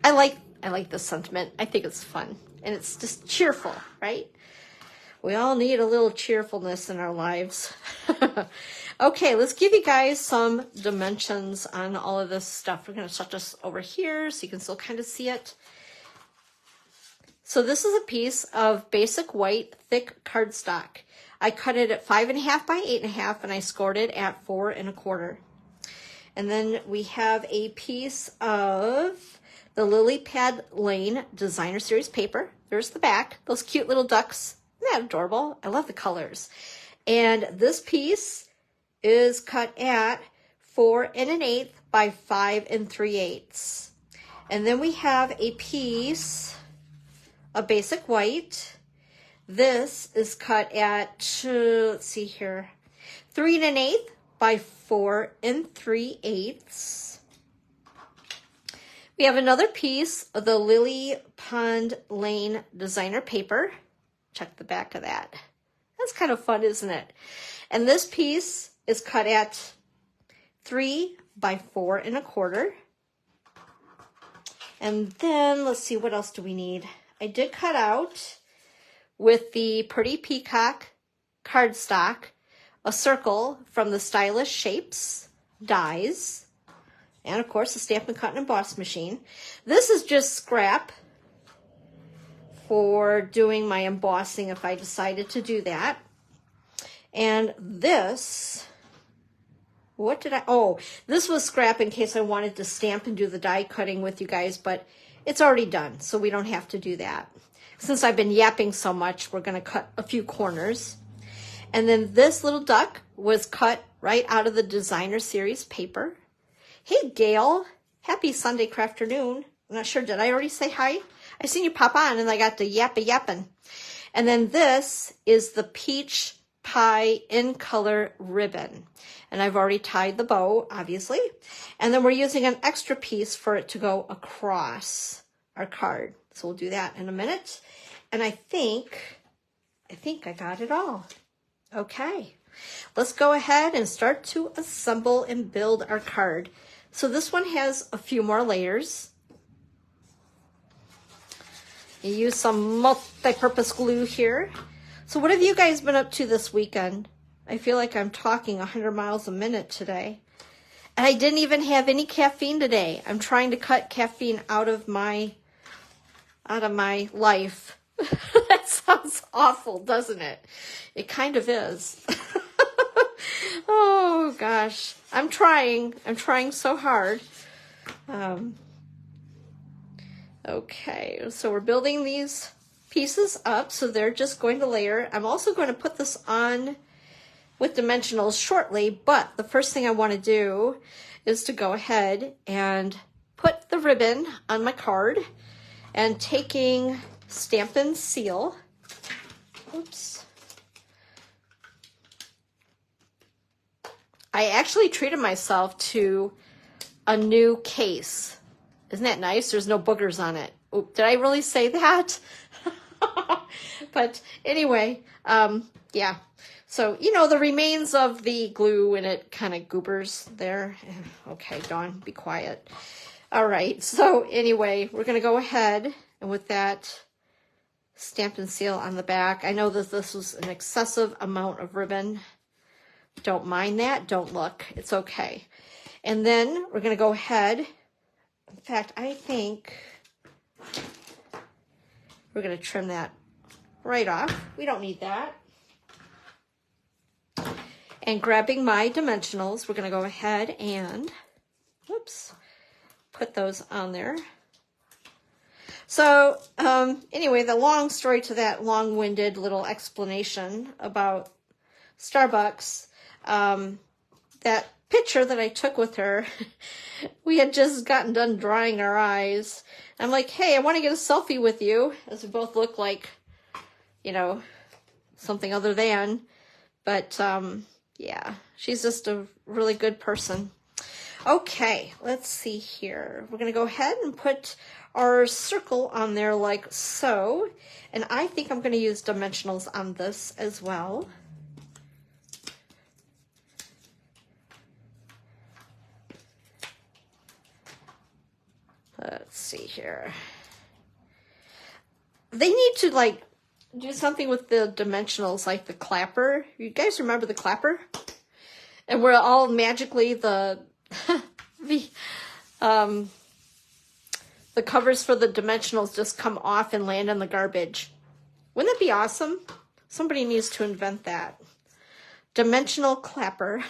I like the sentiment. I think it's fun, and it's just cheerful, right? We all need a little cheerfulness in our lives. Okay, let's give you guys some dimensions on all of this stuff. We're going to set this over here so you can still kind of see it. So this is a piece of basic white thick cardstock. I cut it at 5.5 by 8.5, and I scored it at 4 1/4. And then we have a piece of the Lily Pad Lane Designer Series paper. There's the back. Those cute little ducks. Isn't that adorable? I love the colors. And this piece is cut at 4 1/8 by 5 3/8. And then we have a piece of basic white. This is cut at, let's see here, 3 1/8 by 4 3/8. We have another piece of the Lily Pond Lane Designer paper. Check the back of that. That's kind of fun, isn't it? And this piece is cut at 3 by 4 1/4. And then let's see, what else do we need? I did cut out with the Pretty Peacock cardstock a circle from the Stylish Shapes dies. And of course the Stampin' Cut and Emboss machine. This is just scrap for doing my embossing if I decided to do that. And this, what did I, oh, this was scrap in case I wanted to stamp and do the die cutting with you guys, but it's already done, so we don't have to do that. Since I've been yapping so much, we're gonna cut a few corners. And then this little duck was cut right out of the Designer Series paper. Hey, Gail, happy Sunday crafternoon. I'm not sure, did I already say hi? I seen you pop on and I got the yapping. And then this is the Peach Pie in color ribbon. And I've already tied the bow, obviously. And then we're using an extra piece for it to go across our card. So we'll do that in a minute. And I think I got it all. Okay, let's go ahead and start to assemble and build our card. So this one has a few more layers. You use some multi-purpose glue here. So what have you guys been up to this weekend? I feel like I'm talking 100 miles a minute today. And I didn't even have any caffeine today. I'm trying to cut caffeine out of my life. That sounds awful, doesn't it? It kind of is. Oh gosh, I'm trying so hard. Okay, so we're building these pieces up, so they're just going to layer. I'm also going to put this on with dimensionals shortly, but the first thing I want to do is to go ahead and put the ribbon on my card, and taking Stampin' Seal. Oops. I actually treated myself to a new case. Isn't that nice? There's no boogers on it. Oop, did I really say that? But anyway, yeah. So, you know, the remains of the glue and it kind of goobers there. Okay, Dawn, be quiet. All right, so anyway, we're going to go ahead and with that Stampin' Seal on the back. I know that this was an excessive amount of ribbon. Don't mind that. Don't look. It's okay. And then we're going to go ahead. In fact, I think we're going to trim that right off. We don't need that. And grabbing my dimensionals, we're going to go ahead and, whoops, put those on there. So anyway, the long story to that long-winded little explanation about Starbucks, that picture that I took with her, we had just gotten done drying our eyes. I'm like, hey, I want to get a selfie with you, as we both look like, you know, something other than. But yeah, she's just a really good person. Okay, let's see here. We're going to go ahead and put our circle on there like so. And I think I'm going to use dimensionals on this as well. Let's see here. They need to like do something with the dimensionals, like the clapper. You guys remember the clapper? And we're all magically the covers for the dimensionals just come off and land in the garbage. Wouldn't that be awesome? Somebody needs to invent that. Dimensional clapper.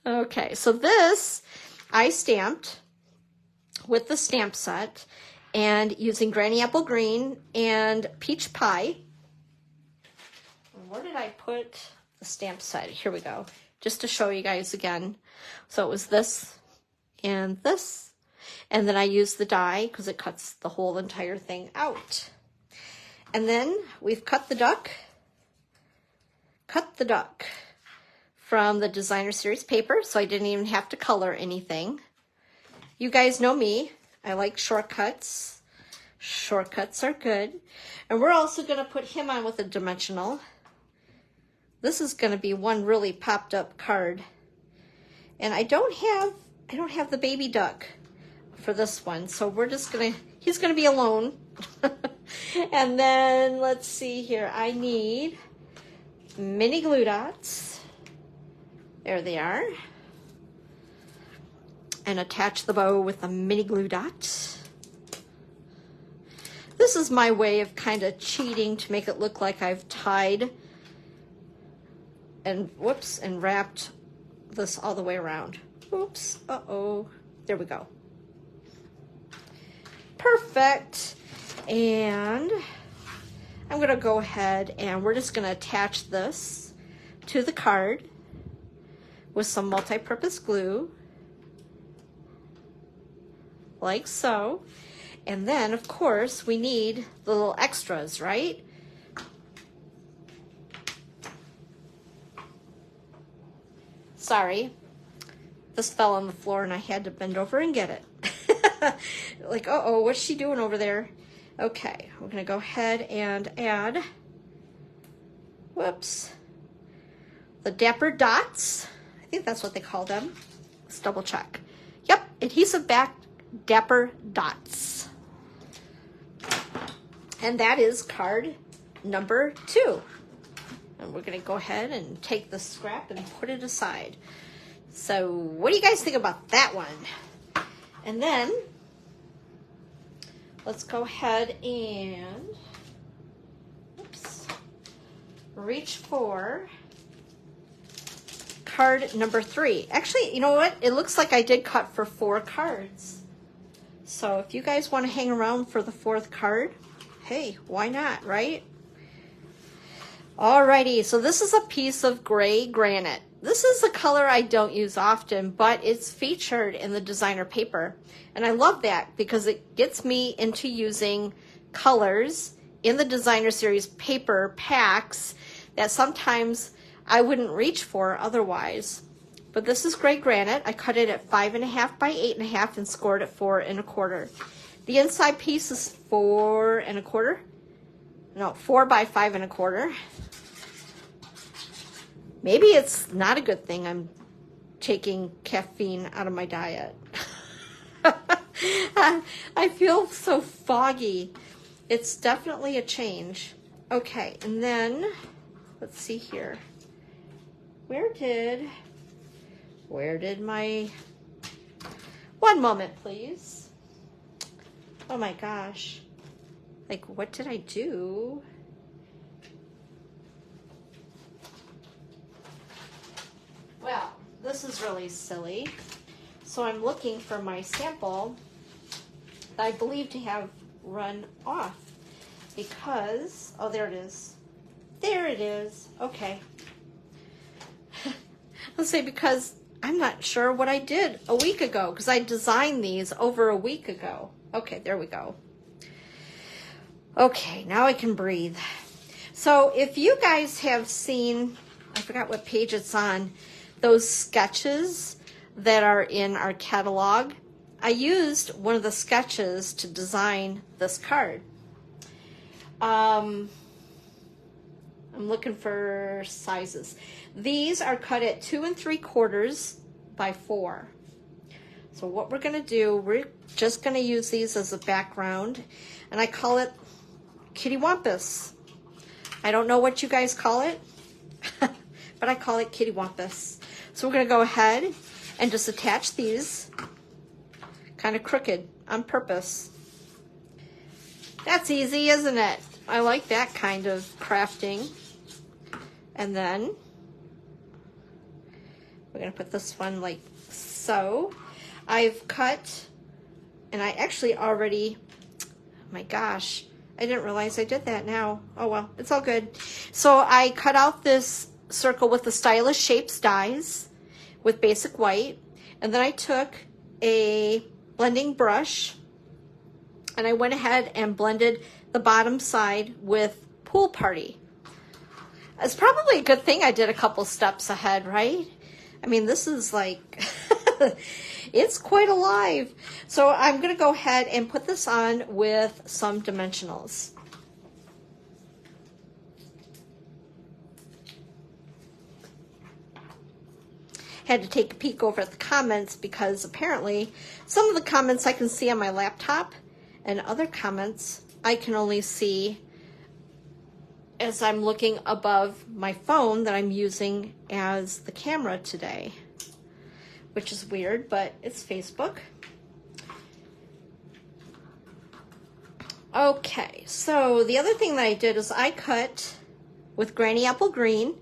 Okay, so this I stamped with the stamp set and using Granny Apple Green and Peach Pie. Where did I put the stamp set? Here we go. Just to show you guys again. So it was this and this. And then I used the die because it cuts the whole entire thing out. And then we've cut the duck. Cut the duck from the Designer Series paper, so I didn't even have to color anything. You guys know me. I like shortcuts. Shortcuts are good. And we're also going to put him on with a dimensional. This is going to be one really popped up card. And I don't have the baby duck for this one, so we're just going to, he's going to be alone. And then let's see here. I need mini glue dots. There they are. and attach the bow with a mini glue dot. This is my way of kind of cheating to make it look like I've tied and whoops, and wrapped this all the way around. Oops, uh-oh, there we go. Perfect. And I'm gonna go ahead and we're just gonna attach this to the card with some multi-purpose glue, like so. And then, of course, we need the little extras, right? Sorry, this fell on the floor and I had to bend over and get it. Like, uh-oh, what's she doing over there? Okay, we're gonna go ahead and add, whoops, the dapper dots. I think that's what they call them. Let's double check. Yep, adhesive back dapper dots. And that is card number 2. And we're gonna go ahead and take the scrap and put it aside. So what do you guys think about that one? And then let's go ahead and, oops, reach for card number 3. Actually, you know what? It looks like I did cut for 4 cards. So if you guys want to hang around for the 4th card, hey, why not, right? Alrighty, so this is a piece of gray granite. This is a color I don't use often, but it's featured in the designer paper. And I love that because it gets me into using colors in the designer series paper packs that sometimes I wouldn't reach for otherwise. But this is gray granite. I cut it at 5.5 by 8.5 and scored at 4 1/4. The inside piece is 4 1/4. No, 4 by 5 1/4. Maybe it's not a good thing I'm taking caffeine out of my diet. I feel so foggy. It's definitely a change. Okay, and then let's see here. Where did my, one moment please. Oh my gosh. Like, what did I do? Well, this is really silly. So I'm looking for my sample that I believe to have run off because, oh, there it is. There it is. Okay. Let's say because I'm not sure what I did a week ago because I designed these over a week ago. Okay, there we go. Okay, now I can breathe. So if you guys have seen, I forgot what page it's on, those sketches that are in our catalog, I used one of the sketches to design this card. I'm looking for sizes. These are cut at 2 3/4 by 4. So what we're gonna do, we're just gonna use these as a background, and I call it Kitty Wampus. I don't know what you guys call it, but I call it Kitty Wampus. So we're gonna go ahead and just attach these kind of crooked on purpose. That's easy, isn't it? I like that kind of crafting. And then we're gonna put this one like so. I've cut, and I actually already, oh my gosh, I didn't realize I did that now. Oh well, it's all good. So I cut out this circle with the Stylish Shapes dies with basic white, and then I took a blending brush and I went ahead and blended the bottom side with Pool Party. It's probably a good thing I did a couple steps ahead, right? I mean, this is like, it's quite alive. So I'm gonna go ahead and put this on with some dimensionals. Had to take a peek over at the comments because apparently some of the comments I can see on my laptop and other comments I can only see as I'm looking above my phone that I'm using as the camera today. which is weird, but it's Facebook. Okay, so the other thing that I did is I cut with Granny Apple Green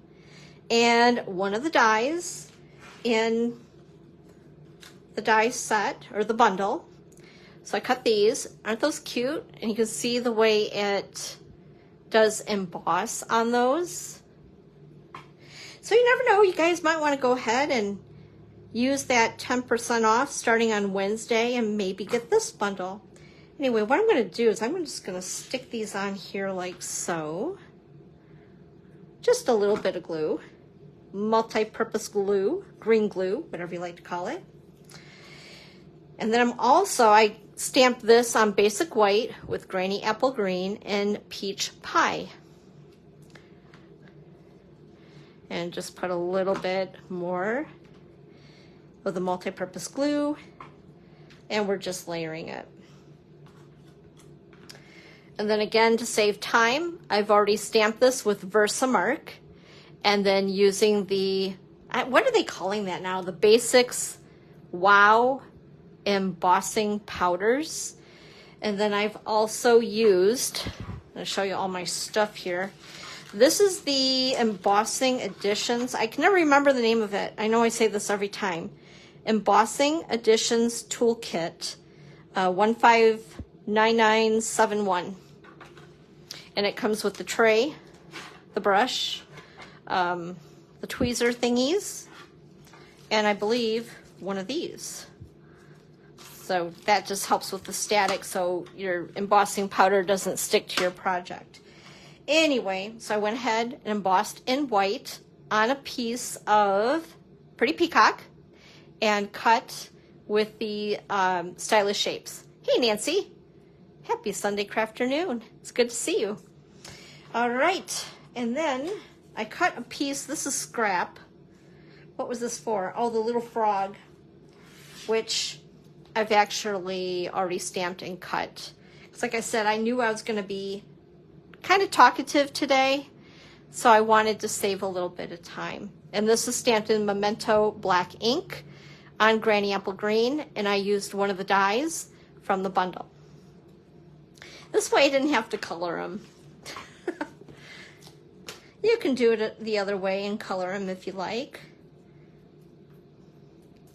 and one of the dies in the die set, or the bundle. So I cut these. Aren't those cute? And you can see the way it does emboss on those. So you never know, you guys might want to go ahead and use that 10% off starting on Wednesday and maybe get this bundle. Anyway, what I'm going to do is I'm just going to stick these on here like so. Just a little bit of glue. Multi-purpose glue, green glue, whatever you like to call it. And then I stamped this on basic white with Granny Apple Green and Peach Pie. And just put a little bit more of the multi-purpose glue, and we're just layering it. And then again, to save time, I've already stamped this with Versamark, and then using the, what are they calling that now? The Basics Wow embossing powders. And then I've also used, I'll show you all my stuff here. This is the Embossing Editions. I can never remember the name of it. I know I say this every time. Embossing Editions Toolkit 159971. And it comes with the tray, the brush, the tweezer thingies, and I believe one of these. So that just helps with the static so your embossing powder doesn't stick to your project. Anyway, so I went ahead and embossed in white on a piece of Pretty Peacock and cut with the stylish shapes. Hey, Nancy. Happy Sunday crafternoon. It's good to see you. All right, and then I cut a piece. This is scrap. What was this for? Oh, the little frog, which I've actually already stamped and cut. Because like I said, I knew I was going to be kind of talkative today, so I wanted to save a little bit of time. And this is stamped in Memento black ink on Granny Apple Green, and I used one of the dies from the bundle. This way I didn't have to color them. You can do it the other way and color them if you like.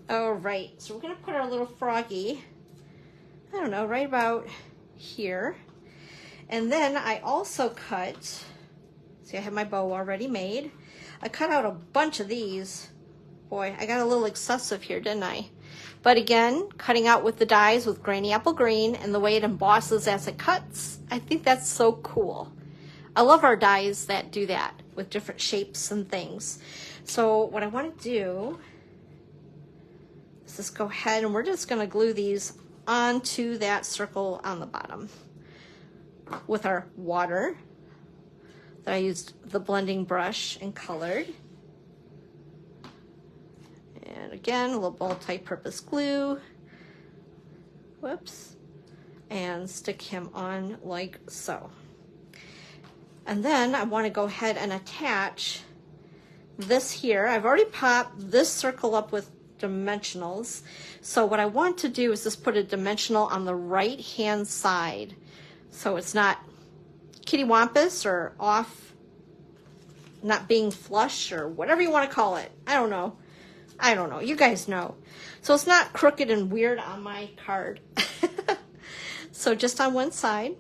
All right, so we're gonna put our little froggy, I don't know, right about here. And then I also cut, see, I have my bow already made. I cut out a bunch of these. Boy, I got a little excessive here, didn't I? But again, cutting out with the dies with Granny Apple Green and the way it embosses as it cuts, I think that's so cool. I love our dies that do that with different shapes and things. So what I want to do is just go ahead and we're just going to glue these onto that circle on the bottom with our water that I used the blending brush and colored. And again, a little multi-purpose glue. Whoops. And stick him on like so. And then I want to go ahead and attach this here. I've already popped this circle up with dimensionals. So what I want to do is just put a dimensional on the right hand side. So it's not kittywampus or off, not being flush or whatever you want to call it. I don't know. You guys know. So it's not crooked and weird on my card. So just on one side.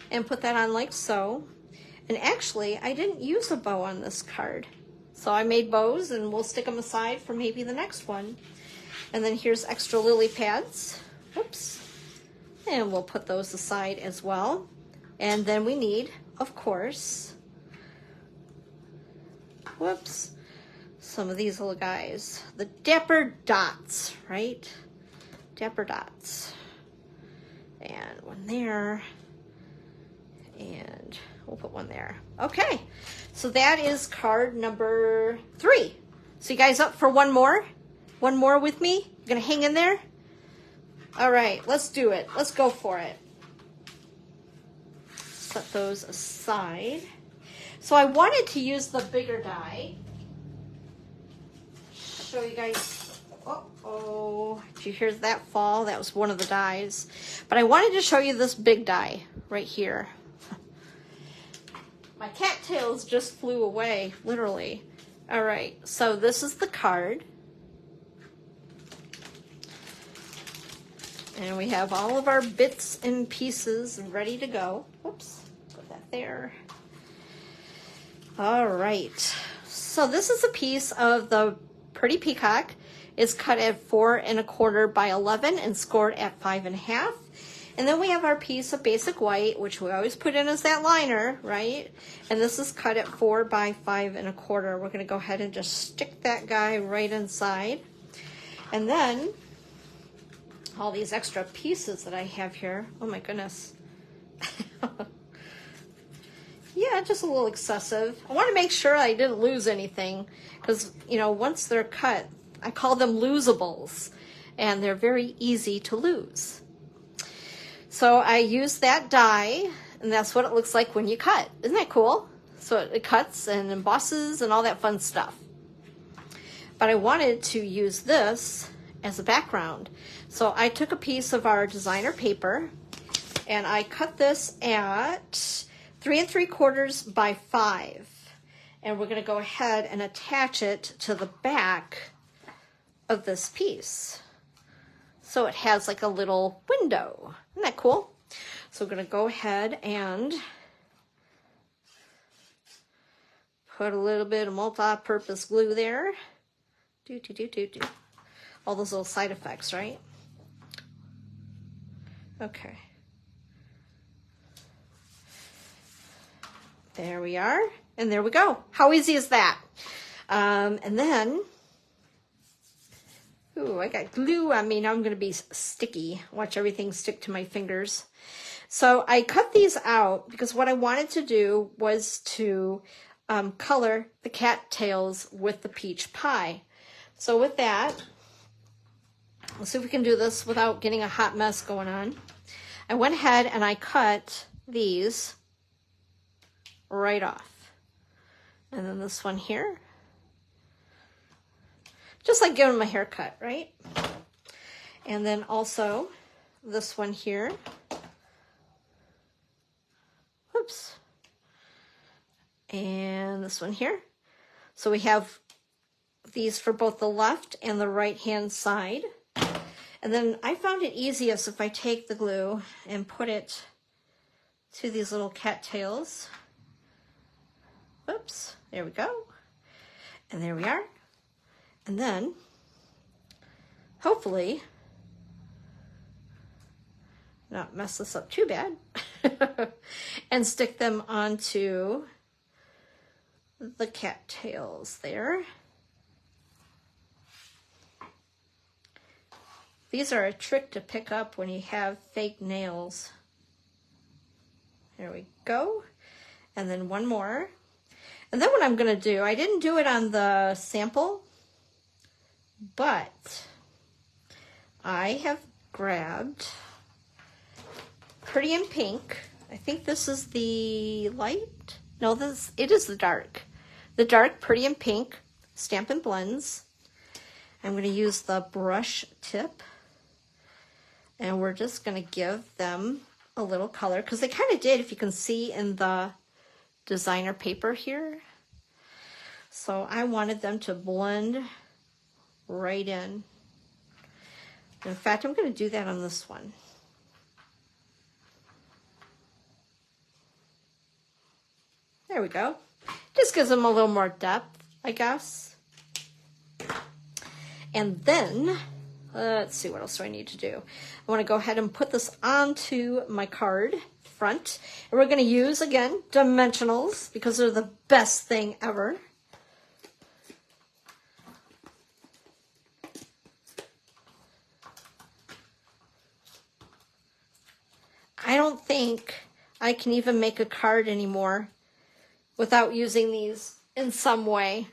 And put that on like so. And actually, I didn't use a bow on this card. So I made bows and we'll stick them aside for maybe the next one. And then here's extra lily pads. Whoops. And we'll put those aside as well. And then we need, of course, whoops, some of these little guys. The Dapper Dots, right? Dapper Dots. And one there. And we'll put one there. Okay, so that is card number 3. So you guys up for one more? One more with me? You gonna hang in there? All right, let's do it. Let's go for it. Set those aside. So I wanted to use the bigger die. show you guys. Uh-oh. Did you hear that fall? That was one of the dies. But I wanted to show you this big die right here. My cattails just flew away, literally. All right, so this is the card. And we have all of our bits and pieces ready to go. Whoops, put that there. All right, so this is a piece of the Pretty Peacock. It's cut at 4 1/4 by 11 and scored at 5 1/2. And then we have our piece of basic white, which we always put in as that liner, right? And this is cut at 4 by 5 1/4. We're gonna go ahead and just stick that guy right inside. And then all these extra pieces that I have here. Oh my goodness. Yeah, just a little excessive. I want to make sure I didn't lose anything because, you know, once they're cut, I call them losables, and they're very easy to lose. So I use that die, and that's what it looks like when you cut. Isn't that cool? So it cuts and embosses and all that fun stuff. But I wanted to use this as a background. So I took a piece of our designer paper and I cut this at 3 3/4 by 5. And we're going to go ahead and attach it to the back of this piece. So it has like a little window. Isn't that cool? So we're going to go ahead and put a little bit of multi-purpose glue there. Do. All those little side effects, right? Okay. There we are. And there we go. How easy is that? And then, ooh, I got glue on me. Now I'm going to be sticky. Watch everything stick to my fingers. So I cut these out because what I wanted to do was to color the cattails with the peach pie. So with that, let's see if we can do this without getting a hot mess going on. I went ahead and I cut these right off. And then this one here. Just like giving them a haircut, right? And then also this one here. Oops. And this one here. So we have these for both the left and the right hand side. And then I found it easiest if I take the glue and put it to these little cattails. Oops, there we go. And there we are. And then, hopefully, not mess this up too bad, and stick them onto the cattails there. These are a trick to pick up when you have fake nails. There we go. And then one more. And then what I'm going to do, I didn't do it on the sample, but I have grabbed Pretty in Pink. I think this is the light. No, it is the dark. The dark Pretty in Pink Stampin' Blends. I'm going to use the brush tip. And we're just going to give them a little color, because they kind of did, if you can see in the designer paper here. So I wanted them to blend right in. In fact, I'm going to do that on this one. There we go. Just gives them a little more depth, I guess. And then, let's see, what else do I need to do? I want to go ahead and put this onto my card front. And we're going to use, again, dimensionals, because they're the best thing ever. I don't think I can even make a card anymore without using these in some way.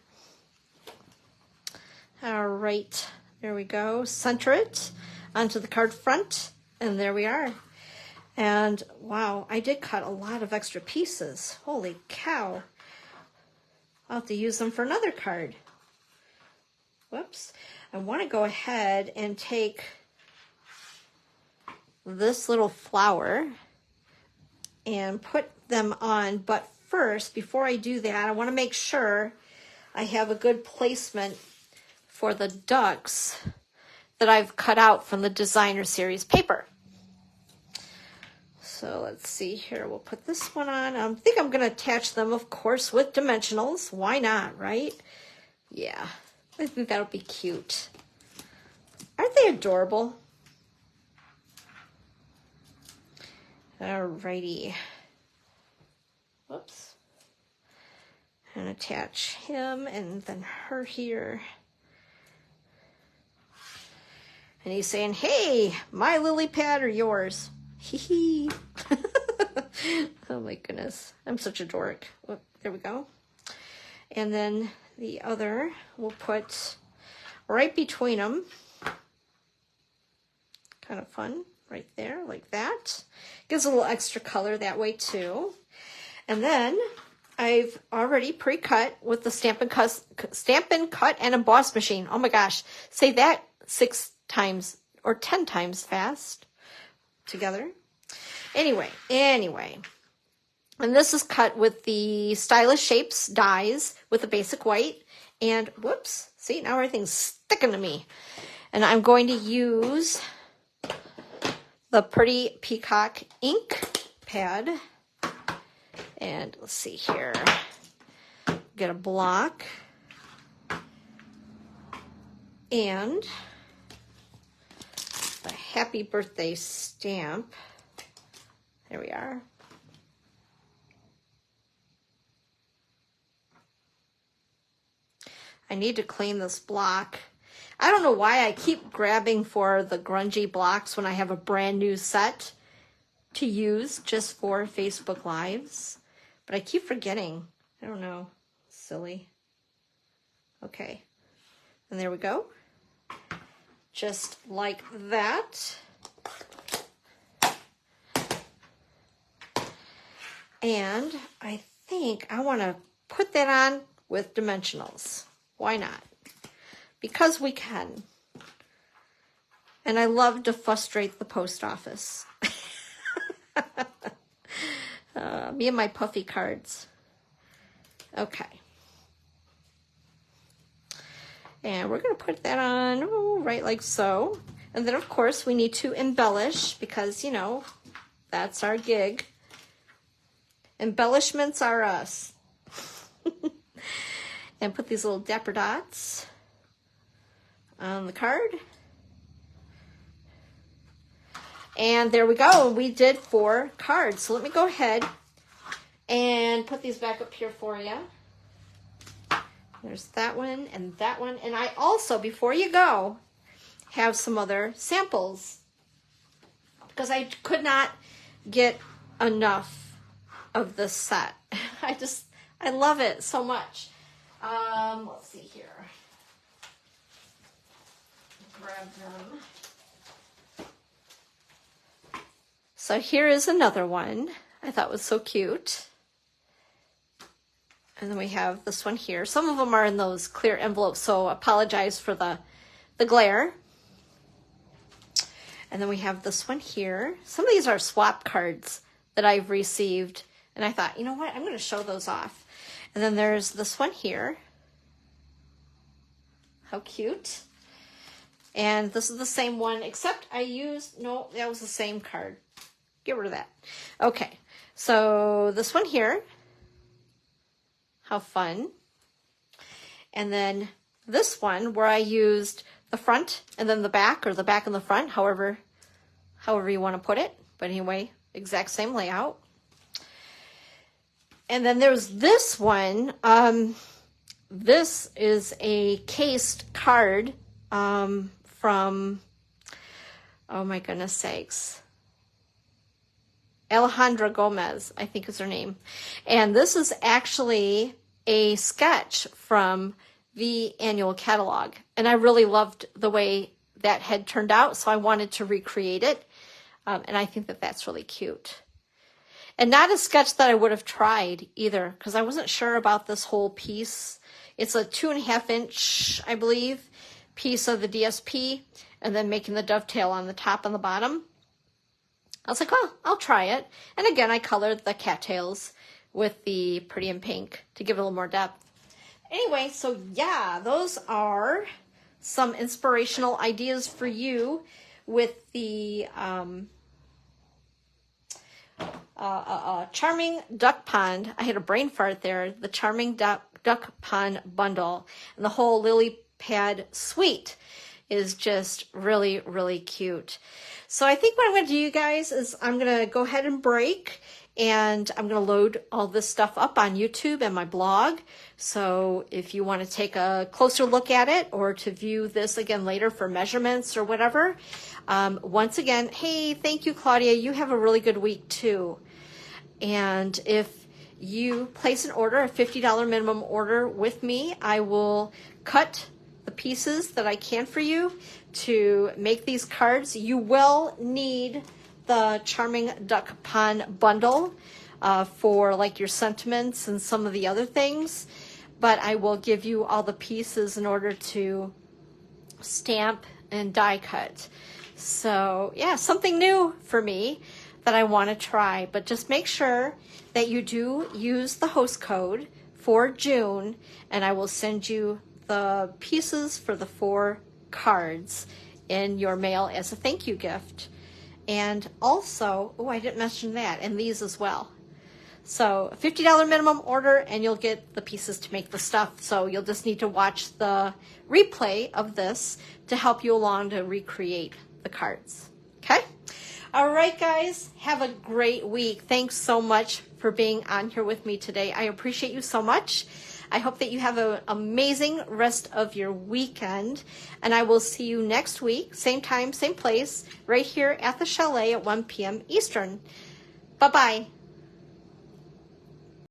All right, there we go. Center it onto the card front, and there we are. And wow, I did cut a lot of extra pieces. Holy cow. I'll have to use them for another card. whoops, I want to go ahead and take this little flower and put them on. But first, before I do that, I want to make sure I have a good placement for the ducks that I've cut out from the designer series paper. So let's see here. We'll put this one on. I think I'm going to attach them, of course, with dimensionals. Why not, right? Yeah, I think that'll be cute. Aren't they adorable? Alrighty. Whoops. And attach him and then her here. And he's saying, hey, my lily pad or yours? Hee hee. Oh my goodness. I'm such a dork. Oh, there we go. And then the other we'll put right between them. Kind of fun. Right there, like that. Gives a little extra color that way too. And then I've already pre-cut with the Stampin' Cut and Emboss machine. Oh my gosh. Say that 6 times or 10 times fast together. Anyway. And this is cut with the Stylish Shapes dies with the basic white. And whoops, see, now everything's sticking to me. And I'm going to use the Pretty Peacock ink pad. And let's see here. Get a block. And the happy birthday stamp. There we are. I need to clean this block. I don't know why I keep grabbing for the grungy blocks when I have a brand new set to use just for Facebook Lives. But I keep forgetting. I don't know. Silly. Okay. And there we go. Just like that. And I think I want to put that on with dimensionals. Why not? Because we can. And I love to frustrate the post office. Me and my puffy cards. Okay. And we're going to put that on right like so. And then, of course, we need to embellish because, you know, that's our gig. Embellishments are us. And put these little dapper dots on the card. And there we go. We did 4 cards. So let me go ahead and put these back up here for you. There's that one and that one. And I also, before you go, have some other samples. Because I could not get enough of this set. I love it so much. Let's see here. Grab them. So here is another one I thought was so cute. And then we have this one here. Some of them are in those clear envelopes, so apologize for the glare. And then we have this one here. Some of these are swap cards that I've received. And I thought, you know what? I'm going to show those off. And then there's this one here. How cute. And this is the same one, except I used, no, that was the same card. Get rid of that. Okay, so this one here. How fun. And then this one where I used the front and then the back, or the back and the front, however you want to put it. But anyway, exact same layout. And then there's this one. This is a cased card from, oh my goodness sakes, Alejandra Gomez, I think is her name. And this is actually a sketch from the annual catalog. And I really loved the way that had turned out, so I wanted to recreate it. And I think that that's really cute. And not a sketch that I would have tried either, because I wasn't sure about this whole piece It's a 2.5 inch, I believe, piece of the DSP, and then making the dovetail on the top and the bottom. I was like, well, I'll try it. And again, I colored the cattails with the Pretty in Pink to give it a little more depth. Anyway, so yeah, those are some inspirational ideas for you with the Charming Duck Pond. I had a brain fart there. The Charming Duck Pond bundle. And the whole lily pad suite is just really, really cute. So I think what I'm going to do, you guys, is I'm going to go ahead and break, and I'm going to load all this stuff up on YouTube and my blog. So if you want to take a closer look at it or to view this again later for measurements or whatever, once again, hey, thank you, Claudia. You have a really good week too. And if you place an order, a $50 minimum order with me, I will cut the pieces that I can for you to make these cards. You will need the Charming Duck Pond bundle for like your sentiments and some of the other things, but I will give you all the pieces in order to stamp and die cut. So yeah, something new for me that I want to try, but just make sure that you do use the host code for June, and I will send you the pieces for the 4 cards in your mail as a thank you gift. And also, oh, I didn't mention that, and these as well. So a $50 minimum order, and you'll get the pieces to make the stuff. So you'll just need to watch the replay of this to help you along to recreate the cards. Okay? All right, guys, have a great week. Thanks so much for being on here with me today. I appreciate you so much. I hope that you have an amazing rest of your weekend, and I will see you next week, same time, same place, right here at the Chalet at 1 p.m. Eastern. Bye-bye.